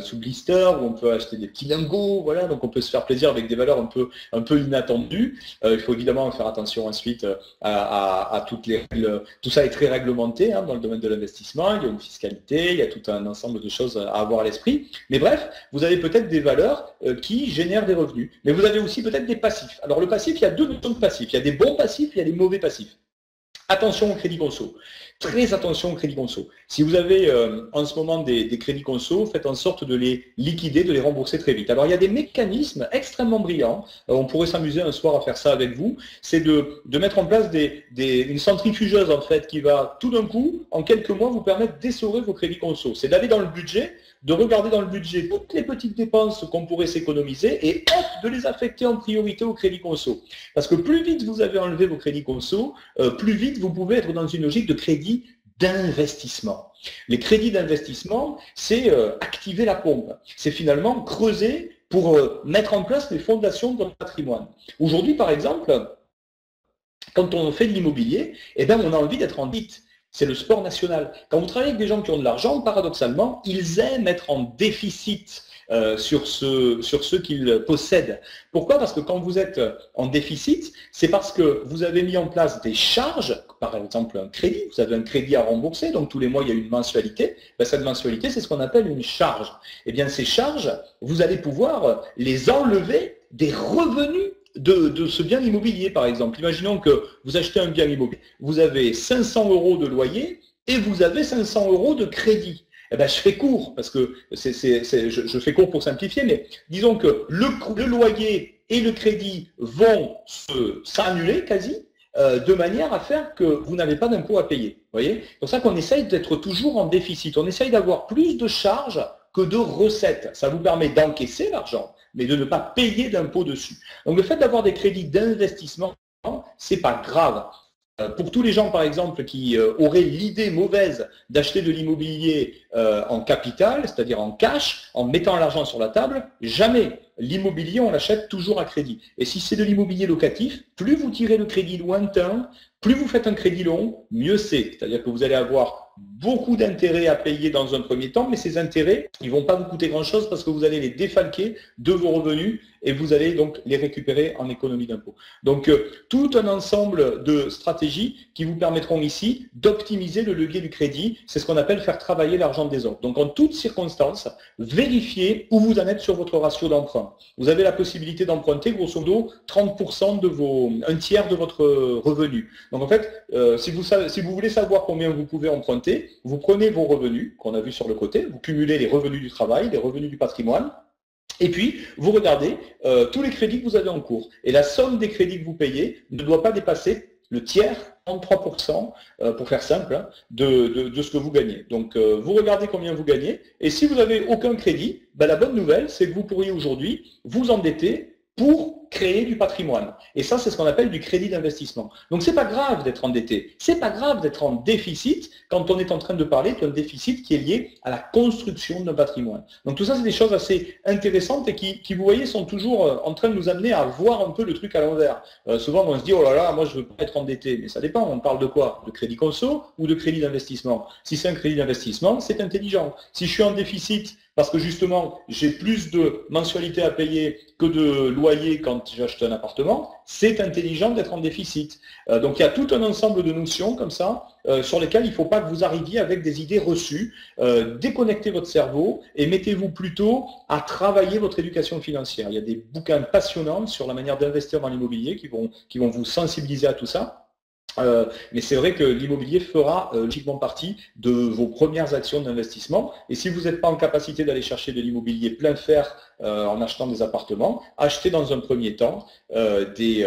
sous blister, ou on peut acheter des petits lingots, voilà, donc on peut se faire plaisir avec des valeurs un peu inattendues. Il faut évidemment faire attention ensuite à toutes les règles. Tout ça est très réglementé dans le domaine de l'investissement, il y a une fiscalité, il y a tout un ensemble de choses à avoir à l'esprit. Mais bref, vous avez peut-être des valeurs qui génèrent des revenus, mais vous avez aussi peut-être des passifs. Alors le passif, il y a deux notions de passifs. Il y a des bons passifs, il y a des mauvais passifs. Attention au crédit conso. très attention au crédit conso. Si vous avez en ce moment des crédits conso, faites en sorte de les liquider, de les rembourser très vite. Alors il y a des mécanismes extrêmement brillants, on pourrait s'amuser un soir à faire ça avec vous, c'est de mettre en place une centrifugeuse en fait qui va tout d'un coup, en quelques mois, vous permettre d'essorer vos crédits conso. C'est d'aller dans le budget, de regarder dans le budget toutes les petites dépenses qu'on pourrait s'économiser et hop, de les affecter en priorité au crédit conso. Parce que plus vite vous avez enlevé vos crédits conso, plus vite vous pouvez être dans une logique de crédit d'investissement. Les crédits d'investissement, c'est activer la pompe. C'est finalement creuser pour mettre en place les fondations de votre patrimoine. Aujourd'hui, par exemple, quand on fait de l'immobilier, eh ben, on a envie d'être en déficit. C'est le sport national. Quand vous travaillez avec des gens qui ont de l'argent, paradoxalement, ils aiment être en déficit sur ceux qu'ils possèdent. Pourquoi? Parce que quand vous êtes en déficit, c'est parce que vous avez mis en place des charges, par exemple un crédit, vous avez un crédit à rembourser, donc tous les mois il y a une mensualité. Ben, cette mensualité, c'est ce qu'on appelle une charge. Eh bien ces charges, vous allez pouvoir les enlever des revenus de ce bien immobilier, par exemple. Imaginons que vous achetez un bien immobilier, vous avez 500 € de loyer et vous avez 500 € de crédit. Eh ben, je fais court, parce que je fais court pour simplifier, mais disons que le loyer et le crédit vont s'annuler quasi, de manière à faire que vous n'avez pas d'impôt à payer. Vous voyez? C'est pour ça qu'on essaye d'être toujours en déficit. On essaye d'avoir plus de charges que de recettes. Ça vous permet d'encaisser l'argent, mais de ne pas payer d'impôt dessus. Donc le fait d'avoir des crédits d'investissement, c'est pas grave. Pour tous les gens, par exemple, qui auraient l'idée mauvaise d'acheter de l'immobilier en capital, c'est-à-dire en cash, en mettant l'argent sur la table, jamais. L'immobilier, on l'achète toujours à crédit. Et si c'est de l'immobilier locatif, plus vous tirez le crédit lointain, plus vous faites un crédit long, mieux c'est. C'est-à-dire que vous allez avoir beaucoup d'intérêts à payer dans un premier temps, mais ces intérêts, ils ne vont pas vous coûter grand-chose parce que vous allez les défalquer de vos revenus et vous allez donc les récupérer en économie d'impôt. Donc, tout un ensemble de stratégies qui vous permettront ici d'optimiser le levier du crédit. C'est ce qu'on appelle faire travailler l'argent des autres. Donc, en toutes circonstances, vérifiez où vous en êtes sur votre ratio d'emprunt. Vous avez la possibilité d'emprunter, grosso modo, 30% un tiers de votre revenu. Donc, en fait, si vous voulez savoir combien vous pouvez emprunter, vous prenez vos revenus, qu'on a vu sur le côté, vous cumulez les revenus du travail, les revenus du patrimoine, et puis, vous regardez tous les crédits que vous avez en cours. Et la somme des crédits que vous payez ne doit pas dépasser le tiers, 33%, pour faire simple, hein, de ce que vous gagnez. Donc, vous regardez combien vous gagnez. Et si vous n'avez aucun crédit, ben, la bonne nouvelle, c'est que vous pourriez aujourd'hui vous endetter pour créer du patrimoine. Et ça, c'est ce qu'on appelle du crédit d'investissement. Donc, c'est pas grave d'être endetté. C'est pas grave d'être en déficit quand on est en train de parler d'un déficit qui est lié à la construction d'un patrimoine. Donc, tout ça, c'est des choses assez intéressantes et qui, vous voyez, sont toujours en train de nous amener à voir un peu le truc à l'envers. Souvent, on se dit, oh là là, moi, je veux pas être endetté. Mais ça dépend. On parle de quoi? De crédit conso ou de crédit d'investissement? Si c'est un crédit d'investissement, c'est intelligent. Si je suis en déficit parce que justement, j'ai plus de mensualités à payer que de loyer quand j'achète un appartement, c'est intelligent d'être en déficit. Donc il y a tout un ensemble de notions comme ça, sur lesquelles il ne faut pas que vous arriviez avec des idées reçues. Déconnectez votre cerveau et mettez-vous plutôt à travailler votre éducation financière. Il y a des bouquins passionnants sur la manière d'investir dans l'immobilier qui vont vous sensibiliser à tout ça. Mais c'est vrai que l'immobilier fera logiquement partie de vos premières actions d'investissement. Et si vous n'êtes pas en capacité d'aller chercher de l'immobilier plein fer en achetant des appartements, achetez dans un premier temps des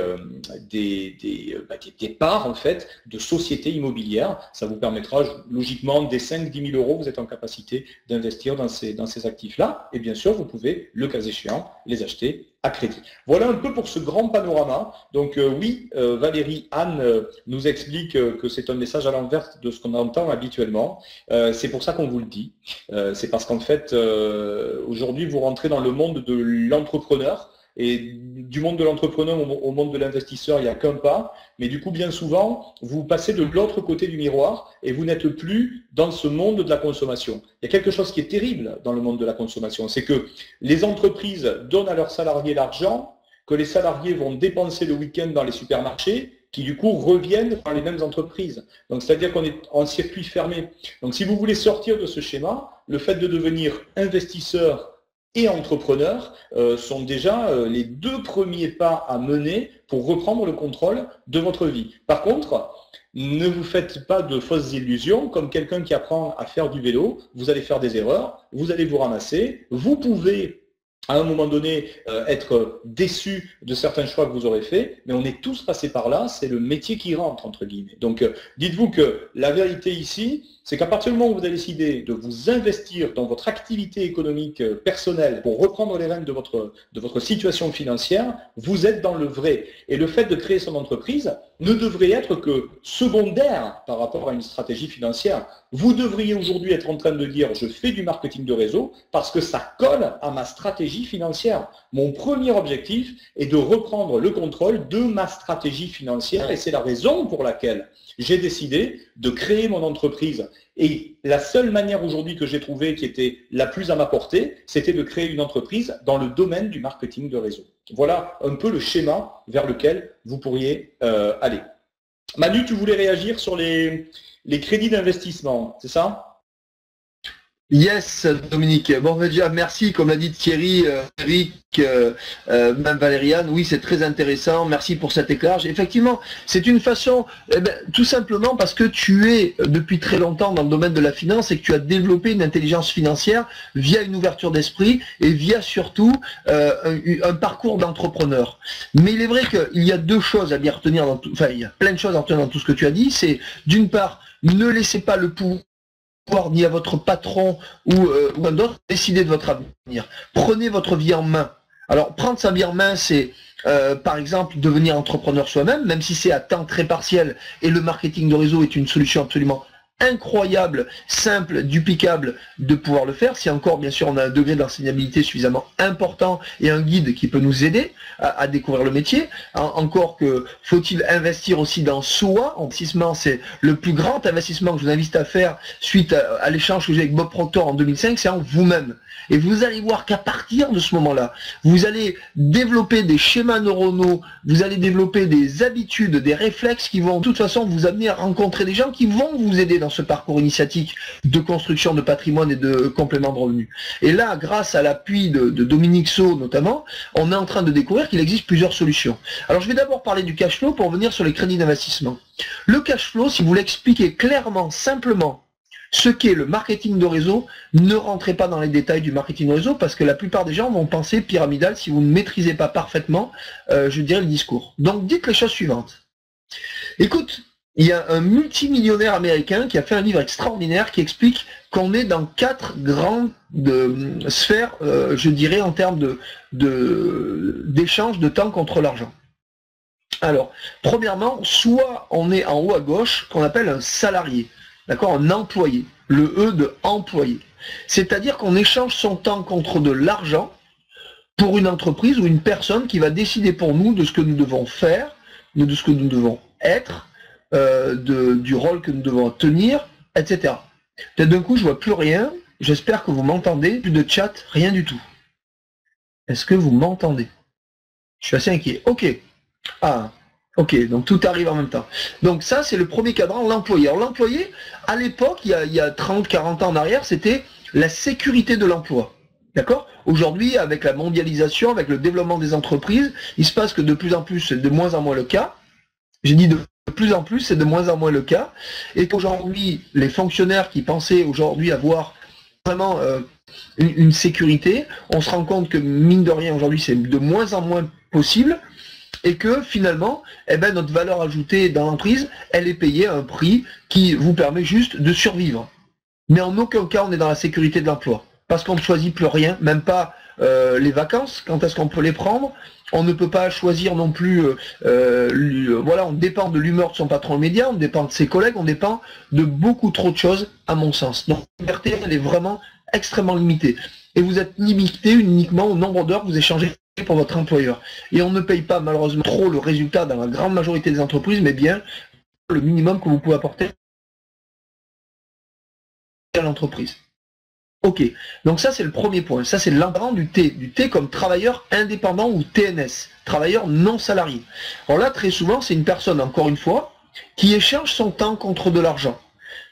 parts en fait de sociétés immobilières. Ça vous permettra logiquement des 5-10 000 euros, vous êtes en capacité d'investir dans ces actifs-là. Et bien sûr, vous pouvez, le cas échéant, les acheter à crédit. Voilà un peu pour ce grand panorama. Donc oui, Valérie, Anne nous explique que c'est un message à l'envers de ce qu'on entend habituellement. C'est pour ça qu'on vous le dit. C'est parce qu'en fait, aujourd'hui, vous rentrez dans le monde de l'entrepreneur. Et du monde de l'entrepreneur au monde de l'investisseur, il n'y a qu'un pas. Mais du coup, bien souvent, vous passez de l'autre côté du miroir et vous n'êtes plus dans ce monde de la consommation. Il y a quelque chose qui est terrible dans le monde de la consommation. C'est que les entreprises donnent à leurs salariés l'argent, que les salariés vont dépenser le week-end dans les supermarchés, qui du coup reviennent dans les mêmes entreprises. Donc c'est-à-dire qu'on est en circuit fermé. Donc si vous voulez sortir de ce schéma, le fait de devenir investisseur et entrepreneurs sont déjà les deux premiers pas à mener pour reprendre le contrôle de votre vie. Par contre, Ne vous faites pas de fausses illusions. Comme quelqu'un qui apprend à faire du vélo, vous allez faire des erreurs, vous allez vous ramasser. Vous pouvez à un moment donné être déçu de certains choix que vous aurez faits, mais on est tous passés par là, c'est le métier qui rentre, entre guillemets. Donc dites-vous que la vérité ici, c'est qu'à partir du moment où vous avez décidé de vous investir dans votre activité économique personnelle pour reprendre les rênes de votre situation financière, vous êtes dans le vrai. Et le fait de créer son entreprise ne devrait être que secondaire par rapport à une stratégie financière. Vous devriez aujourd'hui être en train de dire « je fais du marketing de réseau parce que ça colle à ma stratégie financière ». Mon premier objectif est de reprendre le contrôle de ma stratégie financière et c'est la raison pour laquelle j'ai décidé de créer mon entreprise. Et la seule manière aujourd'hui que j'ai trouvée qui était la plus à ma portée, c'était de créer une entreprise dans le domaine du marketing de réseau. Voilà un peu le schéma vers lequel vous pourriez aller. Manu, tu voulais réagir sur les crédits d'investissement, c'est ça ? Yes, Dominique. Bon, déjà, merci, comme l'a dit Thierry, Eric, même Valériane. Oui, c'est très intéressant. Merci pour cet éclairage. Effectivement, c'est une façon, tout simplement parce que tu es depuis très longtemps dans le domaine de la finance et que tu as développé une intelligence financière via une ouverture d'esprit et via surtout un parcours d'entrepreneur. Mais il est vrai qu'il y a deux choses à bien retenir dans tout, enfin, il y a plein de choses à retenir dans tout ce que tu as dit. C'est d'une part, ne laissez pas le pouvoir ni à votre patron ou un d'autre décider de votre avenir. Prenez votre vie en main. Alors, prendre sa vie en main, c'est par exemple devenir entrepreneur soi-même, même si c'est à temps très partiel, et le marketing de réseau est une solution absolument incroyable, simple, duplicable de pouvoir le faire, si encore bien sûr on a un degré d'enseignabilité suffisamment important et un guide qui peut nous aider à découvrir le métier. Encore que faut-il investir aussi dans soi. Investissement, c'est le plus grand investissement que je vous invite à faire suite à l'échange que j'ai avec Bob Proctor en 2005, c'est en vous-même. Et vous allez voir qu'à partir de ce moment-là, vous allez développer des schémas neuronaux, vous allez développer des habitudes, des réflexes qui vont de toute façon vous amener à rencontrer des gens qui vont vous aider dans ce parcours initiatique de construction de patrimoine et de complément de revenus. Et là, grâce à l'appui de Dominique Saut notamment, on est en train de découvrir qu'il existe plusieurs solutions. Alors je vais d'abord parler du cash flow pour revenir sur les crédits d'investissement. Le cash flow, si vous l'expliquez clairement, simplement, ce qu'est le marketing de réseau, ne rentrez pas dans les détails du marketing de réseau parce que la plupart des gens vont penser pyramidal si vous ne maîtrisez pas parfaitement, je dirais, le discours. Donc dites les choses suivantes. Écoute, il y a un multimillionnaire américain qui a fait un livre extraordinaire qui explique qu'on est dans 4 grandes sphères, je dirais, en termes d'échange de temps contre l'argent. Alors, premièrement, soit on est en haut à gauche, qu'on appelle un salarié. D'accord, un employé, le E de employé. C'est-à-dire qu'on échange son temps contre de l'argent pour une entreprise ou une personne qui va décider pour nous de ce que nous devons faire, de ce que nous devons être, du rôle que nous devons tenir, etc. Peut-être d'un coup, je vois plus rien. J'espère que vous m'entendez. Plus de chat, rien du tout. Est-ce que vous m'entendez? Je suis assez inquiet. Ok. Ah. Ok, donc tout arrive en même temps. Donc ça, c'est le premier cadran, l'employé. Alors l'employé, à l'époque, il y a 30, 40 ans en arrière, c'était la sécurité de l'emploi. D'accord? Aujourd'hui, avec la mondialisation, avec le développement des entreprises, il se passe que de plus en plus, c'est de moins en moins le cas. J'ai dit de plus en plus, c'est de moins en moins le cas. Et qu'aujourd'hui, les fonctionnaires qui pensaient aujourd'hui avoir vraiment une sécurité, on se rend compte que, mine de rien, aujourd'hui, c'est de moins en moins possible. Et que finalement, eh ben, notre valeur ajoutée dans l'entreprise, elle est payée à un prix qui vous permet juste de survivre. Mais en aucun cas, on est dans la sécurité de l'emploi. Parce qu'on ne choisit plus rien, même pas les vacances, quand est-ce qu'on peut les prendre. On ne peut pas choisir non plus, voilà, on dépend de l'humeur de son patron immédiat, on dépend de ses collègues, on dépend de beaucoup trop de choses, à mon sens. Donc la liberté, elle est vraiment extrêmement limitée. Et vous êtes limité uniquement au nombre d'heures que vous échangez pour votre employeur. Et on ne paye pas malheureusement trop le résultat dans la grande majorité des entreprises, mais bien le minimum que vous pouvez apporter à l'entreprise. Ok, donc ça c'est le premier point. Ça c'est l'entrant du T comme travailleur indépendant ou TNS, travailleur non salarié. Alors là, très souvent, c'est une personne, encore une fois, qui échange son temps contre de l'argent.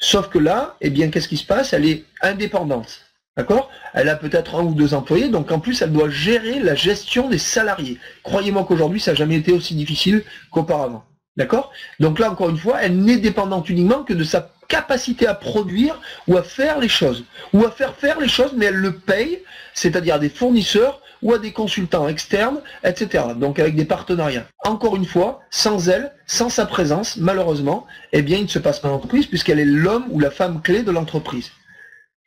Sauf que là, eh bien, qu'est-ce qui se passe? Elle est indépendante. D'accord? Elle a peut-être 1 ou 2 employés, donc en plus elle doit gérer la gestion des salariés. Croyez-moi qu'aujourd'hui ça n'a jamais été aussi difficile qu'auparavant. D'accord? Donc là, encore une fois, elle n'est dépendante uniquement que de sa capacité à produire ou à faire les choses. Ou à faire les choses, mais elle le paye, c'est-à-dire à des fournisseurs ou à des consultants externes, etc. Donc avec des partenariats. Encore une fois, sans elle, sans sa présence, malheureusement, eh bien, il ne se passe pas d'entreprise puisqu'elle est l'homme ou la femme clé de l'entreprise.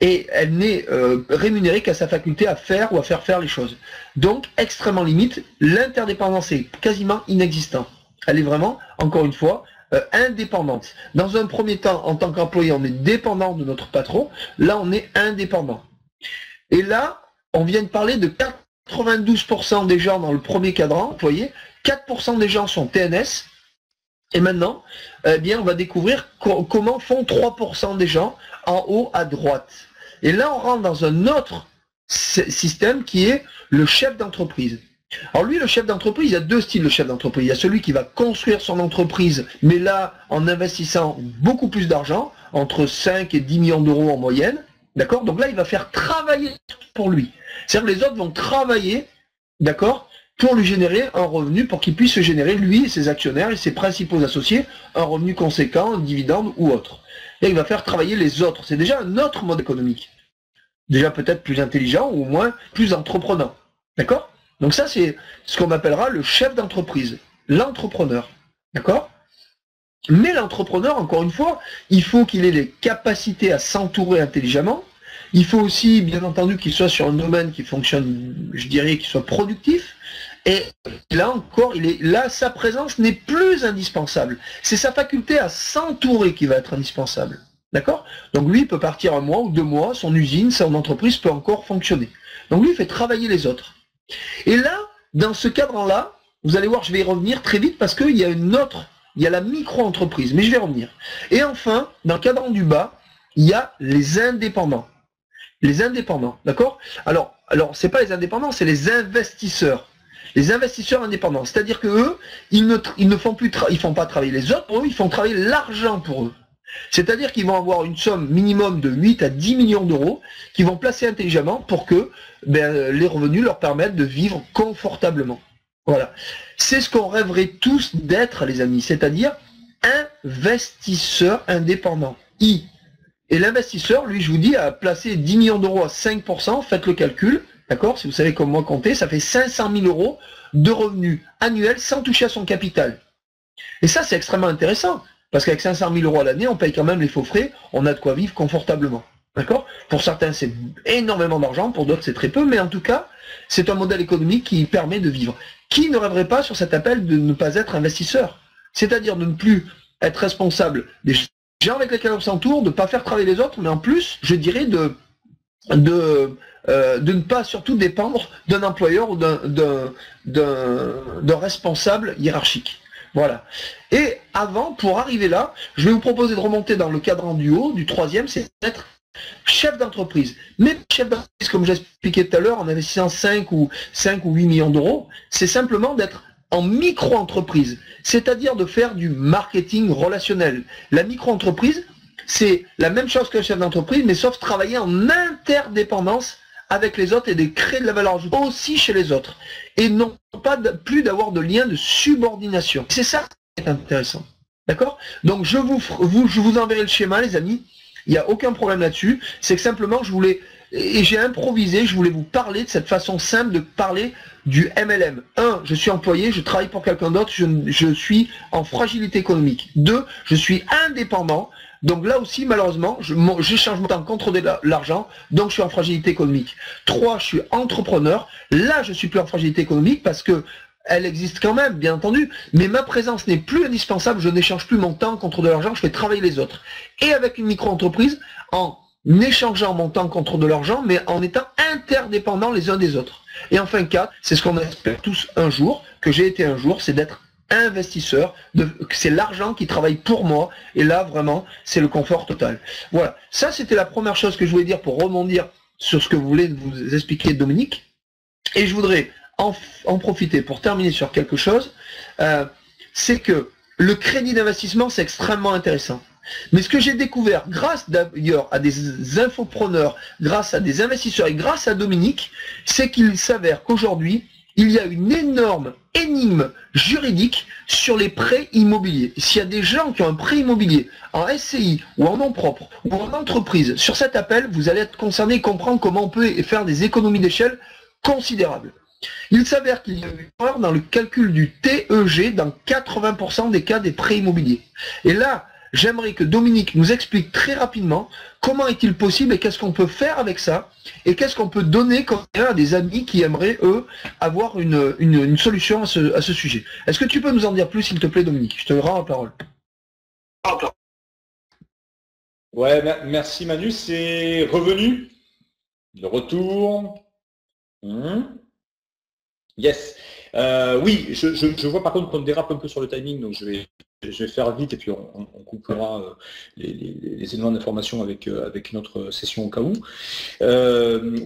Et elle n'est rémunérée qu'à sa faculté à faire ou à faire les choses. Donc, extrêmement limite, l'interdépendance est quasiment inexistante. Elle est vraiment, encore une fois, indépendante. Dans un premier temps, en tant qu'employé, on est dépendant de notre patron. Là, on est indépendant. Et là, on vient de parler de 92% des gens dans le premier cadran, vous voyez, 4% des gens sont TNS. Et maintenant, eh bien, on va découvrir comment font 3% des gens en haut à droite. Et là, on rentre dans un autre système qui est le chef d'entreprise. Alors lui, le chef d'entreprise, il y a deux styles de chef d'entreprise. Il y a celui qui va construire son entreprise, mais là, en investissant beaucoup plus d'argent, entre 5 et 10 millions d'euros en moyenne. D'accord? Donc là, il va faire travailler pour lui. C'est-à-dire que les autres vont travailler, d'accord, pour lui générer un revenu, pour qu'il puisse se générer, lui et ses actionnaires et ses principaux associés, un revenu conséquent, un dividende ou autre. Et il va faire travailler les autres. C'est déjà un autre mode économique. Déjà peut-être plus intelligent ou au moins plus entreprenant. D'accord? Donc ça, c'est ce qu'on appellera le chef d'entreprise, l'entrepreneur. D'accord? Mais l'entrepreneur, encore une fois, il faut qu'il ait les capacités à s'entourer intelligemment. Il faut aussi, bien entendu, qu'il soit sur un domaine qui fonctionne, je dirais, qui soit productif. Et là encore, là, sa présence n'est plus indispensable. C'est sa faculté à s'entourer qui va être indispensable. D'accord? Donc lui, il peut partir 1 mois ou 2 mois, son usine, son entreprise peut encore fonctionner. Donc lui, il fait travailler les autres. Et là, dans ce cadre-là, vous allez voir, je vais y revenir très vite parce qu'il y a il y a la micro-entreprise, mais je vais revenir. Et enfin, dans le cadre du bas, il y a les indépendants. Les indépendants, d'accord? Alors c'est pas les indépendants, c'est les investisseurs. Les investisseurs indépendants, c'est-à-dire que eux, ils ne font plus, ils font pas travailler les autres, pour eux, ils font travailler l'argent pour eux. C'est-à-dire qu'ils vont avoir une somme minimum de 8 à 10 millions d'euros qu'ils vont placer intelligemment pour que les revenus leur permettent de vivre confortablement. Voilà. C'est ce qu'on rêverait tous d'être, les amis, c'est-à-dire investisseur indépendant. Et l'investisseur, lui, je vous dis, a placé 10 millions d'euros à 5%, faites le calcul, d'accord? Si vous savez comment compter, ça fait 500 000 euros de revenus annuels sans toucher à son capital. Et ça, c'est extrêmement intéressant. Parce qu'avec 500 000 euros à l'année, on paye quand même les faux frais, on a de quoi vivre confortablement. D'accord? Pour certains, c'est énormément d'argent, pour d'autres, c'est très peu, mais en tout cas, c'est un modèle économique qui permet de vivre. Qui ne rêverait pas sur cet appel de ne pas être investisseur? C'est-à-dire de ne plus être responsable des gens avec lesquels on s'entoure, de ne pas faire travailler les autres, mais en plus, je dirais de ne pas surtout dépendre d'un employeur ou d'un responsable hiérarchique. Voilà. Et avant, pour arriver là, je vais vous proposer de remonter dans le cadran du haut, du troisième, c'est d'être chef d'entreprise. Mais chef d'entreprise, comme j'expliquais tout à l'heure, en investissant 5 ou 8 millions d'euros, c'est simplement d'être en micro-entreprise, c'est-à-dire de faire du marketing relationnel. La micro-entreprise, c'est la même chose que le chef d'entreprise, mais sauf travailler en interdépendance avec les autres et de créer de la valeur ajoutée aussi chez les autres. Et non pas plus d'avoir de lien de subordination. C'est ça qui est intéressant. D'accord? Donc je vous enverrai le schéma, les amis. Il n'y a aucun problème là-dessus. C'est que simplement, j'ai improvisé, je voulais vous parler de cette façon simple de parler du MLM. 1, je suis employé, je travaille pour quelqu'un d'autre, je suis en fragilité économique. 2, je suis indépendant. Donc là aussi, malheureusement, j'échange mon temps contre de l'argent, donc je suis en fragilité économique. 3, je suis entrepreneur. Là, je suis plus en fragilité économique parce que elle existe quand même, bien entendu, mais ma présence n'est plus indispensable, je n'échange plus mon temps contre de l'argent, je fais travailler les autres. Et avec une micro-entreprise, en échangeant mon temps contre de l'argent, mais en étant interdépendants les uns des autres. Et enfin 4, c'est ce qu'on espère tous un jour, que j'ai été un jour, c'est d'être investisseur, c'est l'argent qui travaille pour moi, et là vraiment, c'est le confort total. Voilà, ça c'était la première chose que je voulais dire pour rebondir sur ce que vous voulez vous expliquer Dominique, et je voudrais en profiter pour terminer sur quelque chose, c'est que le crédit d'investissement c'est extrêmement intéressant. Mais ce que j'ai découvert grâce d'ailleurs à des infopreneurs, grâce à des investisseurs et grâce à Dominique, c'est qu'il s'avère qu'aujourd'hui, il y a une énorme énigme juridique sur les prêts immobiliers. S'il y a des gens qui ont un prêt immobilier en SCI ou en nom propre ou en entreprise, sur cet appel, vous allez être concerné et comprendre comment on peut faire des économies d'échelle considérables. Il s'avère qu'il y a une erreur dans le calcul du TEG dans 80% des cas des prêts immobiliers. Et là, j'aimerais que Dominique nous explique très rapidement comment est-il possible et qu'est-ce qu'on peut faire avec ça et qu'est-ce qu'on peut donner comme à des amis qui aimeraient, eux, avoir une solution à ce sujet. Est-ce que tu peux nous en dire plus, s'il te plaît, Dominique? Je te rends la parole. Ouais, merci Manu, c'est revenu. Le retour. Yes. Oui, je vois par contre qu'on dérape un peu sur le timing, donc je vais faire vite et puis on coupera les éléments d'information avec une autre session au cas où.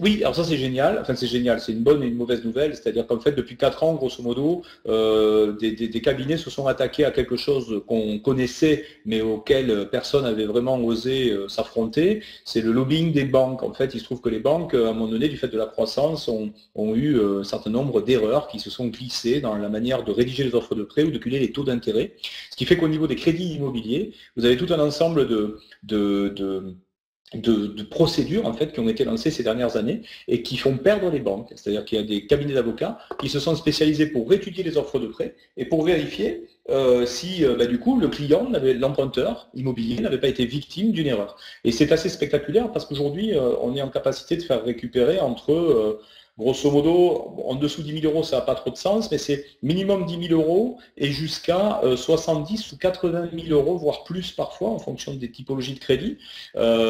Oui, alors ça c'est génial, enfin c'est génial, c'est une bonne et une mauvaise nouvelle, c'est-à-dire qu'en fait depuis 4 ans, grosso modo, des cabinets se sont attaqués à quelque chose qu'on connaissait mais auquel personne n'avait vraiment osé s'affronter, c'est le lobbying des banques. En fait, il se trouve que les banques, à un moment donné, du fait de la croissance, ont eu un certain nombre d'erreurs qui se sont glissées dans la manière de rédiger les offres de prêt ou de calculer les taux d'intérêt, ce qui fait qu'au niveau des crédits immobiliers, vous avez tout un ensemble de procédures en fait qui ont été lancées ces dernières années et qui font perdre les banques. C'est-à-dire qu'il y a des cabinets d'avocats qui se sont spécialisés pour étudier les offres de prêt et pour vérifier si du coup le client, l'emprunteur immobilier n'avait pas été victime d'une erreur. Et c'est assez spectaculaire parce qu'aujourd'hui on est en capacité de faire récupérer entre grosso modo, en dessous de 10 000 euros, ça n'a pas trop de sens, mais c'est minimum 10 000 euros et jusqu'à 70 ou 80 000 euros, voire plus parfois, en fonction des typologies de crédit,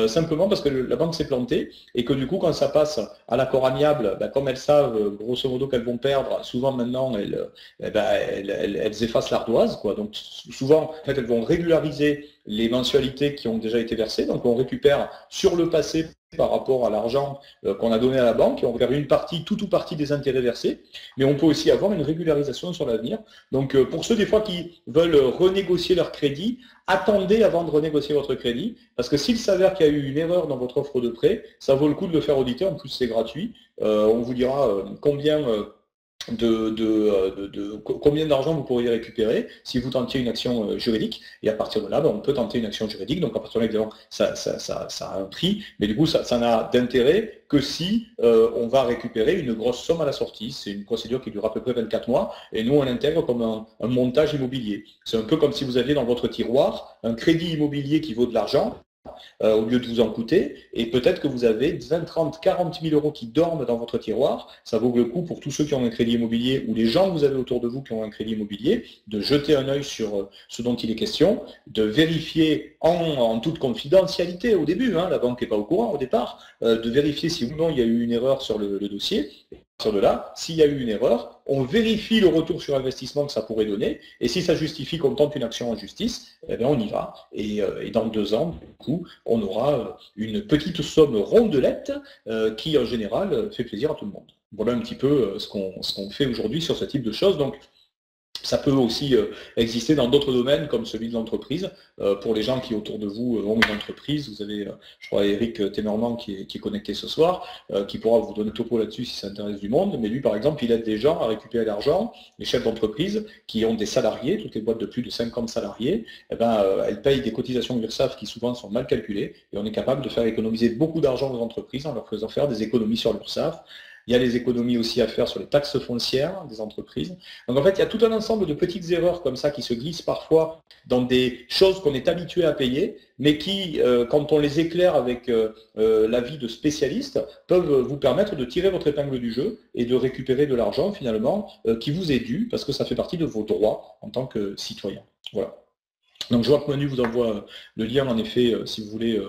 simplement parce que la banque s'est plantée et que du coup, quand ça passe à l'accord amiable, comme elles savent, grosso modo, qu'elles vont perdre, souvent maintenant, elles effacent l'ardoise, quoi. Donc souvent, en fait, elles vont régulariser les mensualités qui ont déjà été versées, donc on récupère sur le passé par rapport à l'argent qu'on a donné à la banque, et on récupère une partie, tout ou partie des intérêts versés, mais on peut aussi avoir une régularisation sur l'avenir. Donc pour ceux des fois qui veulent renégocier leur crédit, attendez avant de renégocier votre crédit, parce que s'il s'avère qu'il y a eu une erreur dans votre offre de prêt, ça vaut le coup de le faire auditer, en plus c'est gratuit, on vous dira combien combien d'argent vous pourriez récupérer si vous tentiez une action juridique, et à partir de là, on peut tenter une action juridique, donc à partir de là, évidemment, ça a un prix, mais du coup, ça n'a d'intérêt que si on va récupérer une grosse somme à la sortie. C'est une procédure qui dure à peu près 24 mois, et nous, on l'intègre comme un montage immobilier. C'est un peu comme si vous aviez dans votre tiroir un crédit immobilier qui vaut de l'argent, au lieu de vous en coûter, et peut-être que vous avez 20, 30, 40 000 euros qui dorment dans votre tiroir. Ça vaut le coup pour tous ceux qui ont un crédit immobilier ou les gens que vous avez autour de vous qui ont un crédit immobilier, de jeter un œil sur ce dont il est question, de vérifier en toute confidentialité au début, la banque n'est pas au courant au départ, de vérifier si ou non il y a eu une erreur sur le dossier. De là, s'il y a eu une erreur, on vérifie le retour sur investissement que ça pourrait donner, et si ça justifie qu'on tente une action en justice, on y va, et dans 2 ans, du coup, on aura une petite somme rondelette qui, en général, fait plaisir à tout le monde. Voilà un petit peu ce qu'on fait aujourd'hui sur ce type de choses. Donc, ça peut aussi exister dans d'autres domaines comme celui de l'entreprise. Pour les gens qui autour de vous ont une entreprise, vous avez, je crois, Eric Temerman qui est connecté ce soir, qui pourra vous donner topo là-dessus si ça intéresse du monde. Mais lui, par exemple, il aide des gens à récupérer l'argent, les chefs d'entreprise qui ont des salariés, toutes les boîtes de plus de 50 salariés, elles payent des cotisations URSSAF qui souvent sont mal calculées, et on est capable de faire économiser beaucoup d'argent aux entreprises en leur faisant faire des économies sur l'URSSAF. Il y a les économies aussi à faire sur les taxes foncières des entreprises. Donc en fait, il y a tout un ensemble de petites erreurs comme ça qui se glissent parfois dans des choses qu'on est habitué à payer, mais qui, quand on les éclaire avec l'avis de spécialistes, peuvent vous permettre de tirer votre épingle du jeu et de récupérer de l'argent finalement qui vous est dû, parce que ça fait partie de vos droits en tant que citoyen. Voilà. Donc je vois que Manu vous envoie le lien, en effet, si vous voulez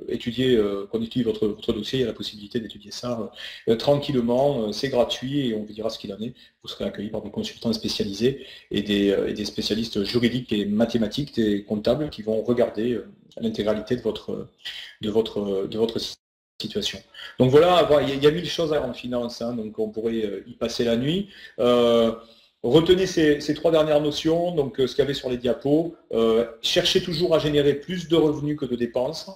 étudier, qu'on étudie votre dossier, il y a la possibilité d'étudier ça tranquillement, c'est gratuit et on vous dira ce qu'il en est. Vous serez accueilli par des consultants spécialisés et des spécialistes juridiques et mathématiques, des comptables qui vont regarder l'intégralité de votre situation. Donc voilà, il y a 1000 choses en finance, donc on pourrait y passer la nuit. Retenez ces 3 dernières notions, donc ce qu'il y avait sur les diapos. Cherchez toujours à générer plus de revenus que de dépenses.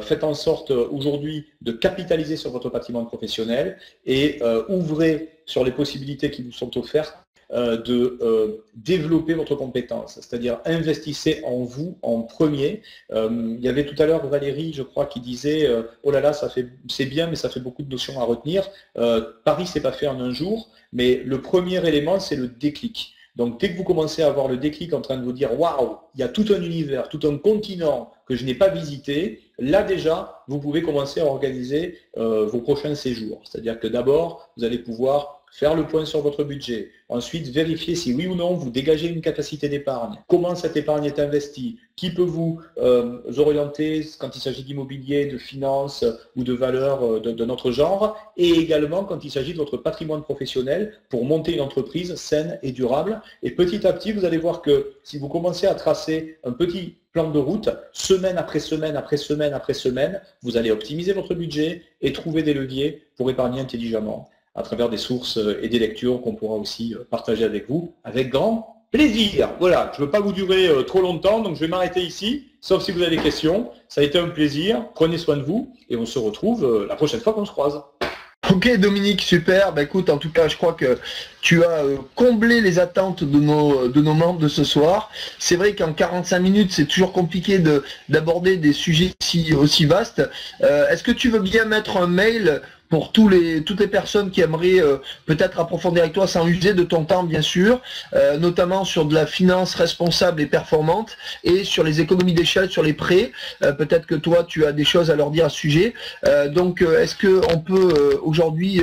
Faites en sorte aujourd'hui de capitaliser sur votre patrimoine professionnel et ouvrez sur les possibilités qui vous sont offertes de développer votre compétence, c'est-à-dire investissez en vous en premier. Il y avait tout à l'heure Valérie, je crois, qui disait oh là là, c'est bien, mais ça fait beaucoup de notions à retenir. Paris, c'est pas fait en un jour, mais le premier élément, c'est le déclic. Donc dès que vous commencez à avoir le déclic en train de vous dire waouh, il y a tout un univers, tout un continent que je n'ai pas visité, là déjà, vous pouvez commencer à organiser vos prochains séjours. C'est-à-dire que d'abord, vous allez pouvoir faire le point sur votre budget, ensuite vérifier si oui ou non vous dégagez une capacité d'épargne, comment cette épargne est investie, qui peut vous orienter quand il s'agit d'immobilier, de finances ou de valeurs de notre genre, et également quand il s'agit de votre patrimoine professionnel pour monter une entreprise saine et durable. Et petit à petit, vous allez voir que si vous commencez à tracer un petit plan de route, semaine après semaine, après semaine, après semaine, vous allez optimiser votre budget et trouver des leviers pour épargner intelligemment à travers des sources et des lectures qu'on pourra aussi partager avec vous avec grand plaisir. Voilà, je ne veux pas vous durer trop longtemps, donc je vais m'arrêter ici, sauf si vous avez des questions. Ça a été un plaisir, prenez soin de vous et on se retrouve la prochaine fois qu'on se croise. Ok Dominique, super. Bah écoute, en tout cas, je crois que tu as comblé les attentes de nos membres de ce soir. C'est vrai qu'en 45 minutes, c'est toujours compliqué d'aborder des sujets aussi vastes. Est-ce que tu veux bien mettre un mail pour toutes les personnes qui aimeraient peut-être approfondir avec toi sans user de ton temps, bien sûr, notamment sur de la finance responsable et performante et sur les économies d'échelle, sur les prêts. Peut-être que toi, tu as des choses à leur dire à ce sujet. Donc, est-ce qu'on peut aujourd'hui,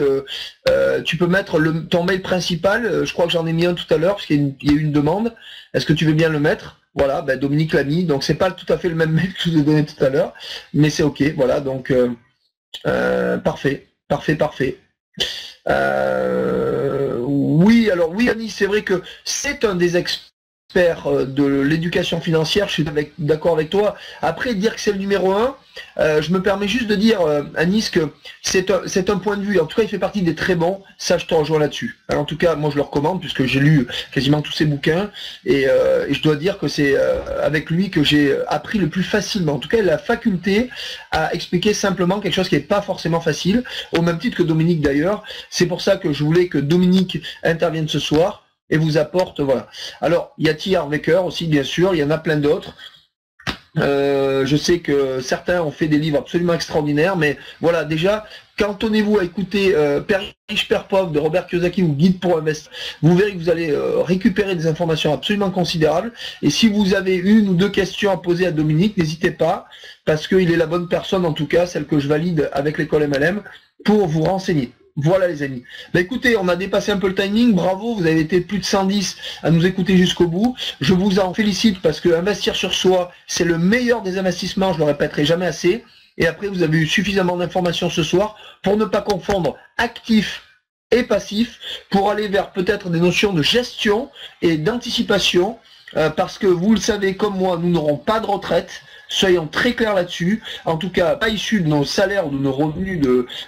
tu peux mettre ton mail principal, je crois que j'en ai mis un tout à l'heure, parce qu'il y a eu une demande. Est-ce que tu veux bien le mettre ? Voilà, ben Dominique l'a mis, donc c'est pas tout à fait le même mail que je vous ai donné tout à l'heure, mais c'est ok, voilà, donc parfait. Oui, alors oui, Annie, c'est vrai que c'est un des experts de l'éducation financière, je suis d'accord avec toi. Après, dire que c'est le numéro 1, je me permets juste de dire, Anis, que c'est un point de vue, en tout cas il fait partie des très bons, ça je te rejoins là-dessus. En tout cas, moi je le recommande, puisque j'ai lu quasiment tous ses bouquins, et je dois dire que c'est avec lui que j'ai appris le plus facilement. En tout cas, il a la faculté à expliquer simplement quelque chose qui n'est pas forcément facile, au même titre que Dominique d'ailleurs. C'est pour ça que je voulais que Dominique intervienne ce soir, et vous apporte, voilà. Alors, il y a T. Harv Eker aussi, bien sûr, il y en a plein d'autres. Je sais que certains ont fait des livres absolument extraordinaires, mais voilà, déjà, cantonnez-vous à écouter Père riche, Père pauvre de Robert Kiyosaki ou Guide pour investir. Vous verrez que vous allez récupérer des informations absolument considérables. Et si vous avez une ou deux questions à poser à Dominique, n'hésitez pas, parce qu'il est la bonne personne, en tout cas, celle que je valide avec l'école MLM, pour vous renseigner. Voilà les amis. Bah écoutez, on a dépassé un peu le timing, bravo, vous avez été plus de 110 à nous écouter jusqu'au bout. Je vous en félicite parce que investir sur soi, c'est le meilleur des investissements, je le répéterai jamais assez. Et après, vous avez eu suffisamment d'informations ce soir pour ne pas confondre actif et passif, pour aller vers peut-être des notions de gestion et d'anticipation, parce que vous le savez comme moi, nous n'aurons pas de retraite. Soyons très clairs là-dessus, en tout cas pas issus de nos salaires ou de nos revenus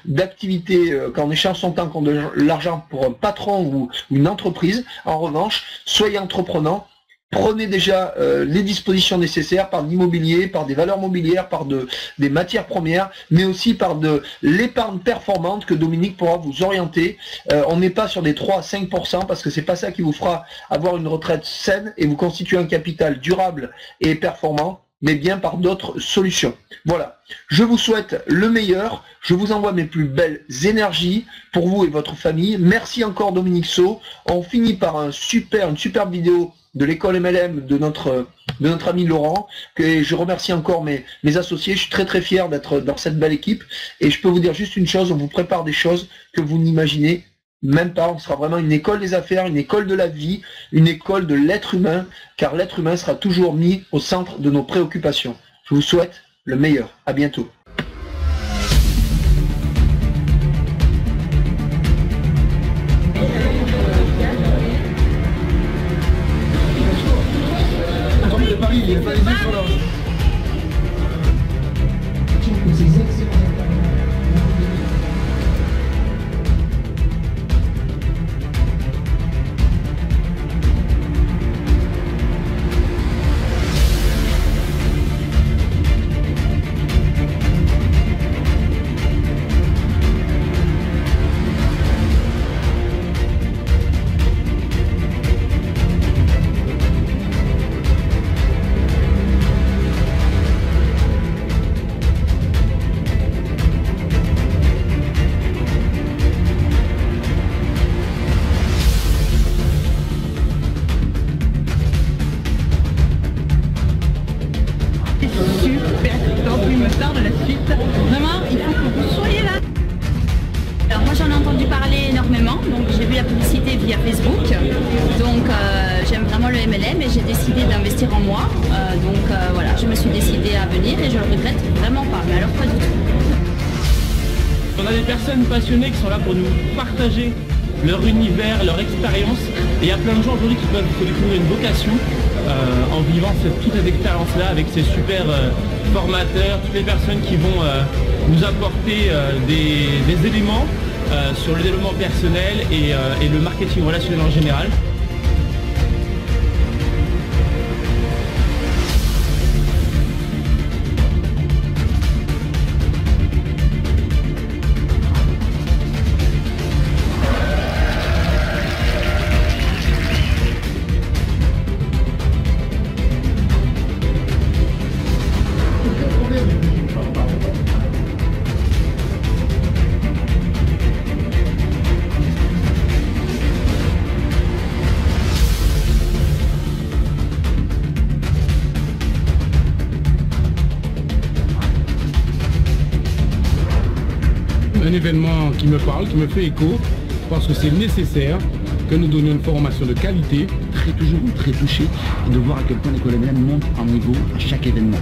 d'activité quand on échange son temps contre de l'argent pour un patron ou une entreprise. En revanche, soyez entreprenants, prenez déjà les dispositions nécessaires par de l'immobilier, par des valeurs mobilières, par des matières premières, mais aussi par de l'épargne performante que Dominique pourra vous orienter. On n'est pas sur des 3 à 5% parce que c'est pas ça qui vous fera avoir une retraite saine et vous constituer un capital durable et performant, mais bien par d'autres solutions. Voilà, je vous souhaite le meilleur, je vous envoie mes plus belles énergies pour vous et votre famille. Merci encore Dominique Saut. On finit par une superbe vidéo de l'école MLM de notre ami Laurent, que je remercie encore mes associés. Je suis très fier d'être dans cette belle équipe, et je peux vous dire juste une chose, on vous prépare des choses que vous n'imaginez même pas. On sera vraiment une école des affaires, une école de la vie, une école de l'être humain, car l'être humain sera toujours mis au centre de nos préoccupations. Je vous souhaite le meilleur. À bientôt. vraiment pas, mais alors pas du tout. On a des personnes passionnées qui sont là pour nous partager leur univers, leur expérience. Et il y a plein de gens aujourd'hui qui peuvent se découvrir une vocation en vivant toutes ces expériences-là avec ces super formateurs, toutes les personnes qui vont nous apporter des éléments sur le développement personnel et le marketing relationnel en général. Un événement qui me parle, qui me fait écho, parce que c'est nécessaire que nous donnions une formation de qualité. Toujours très touché de voir à quel point l'école MLM monte en niveau à chaque événement.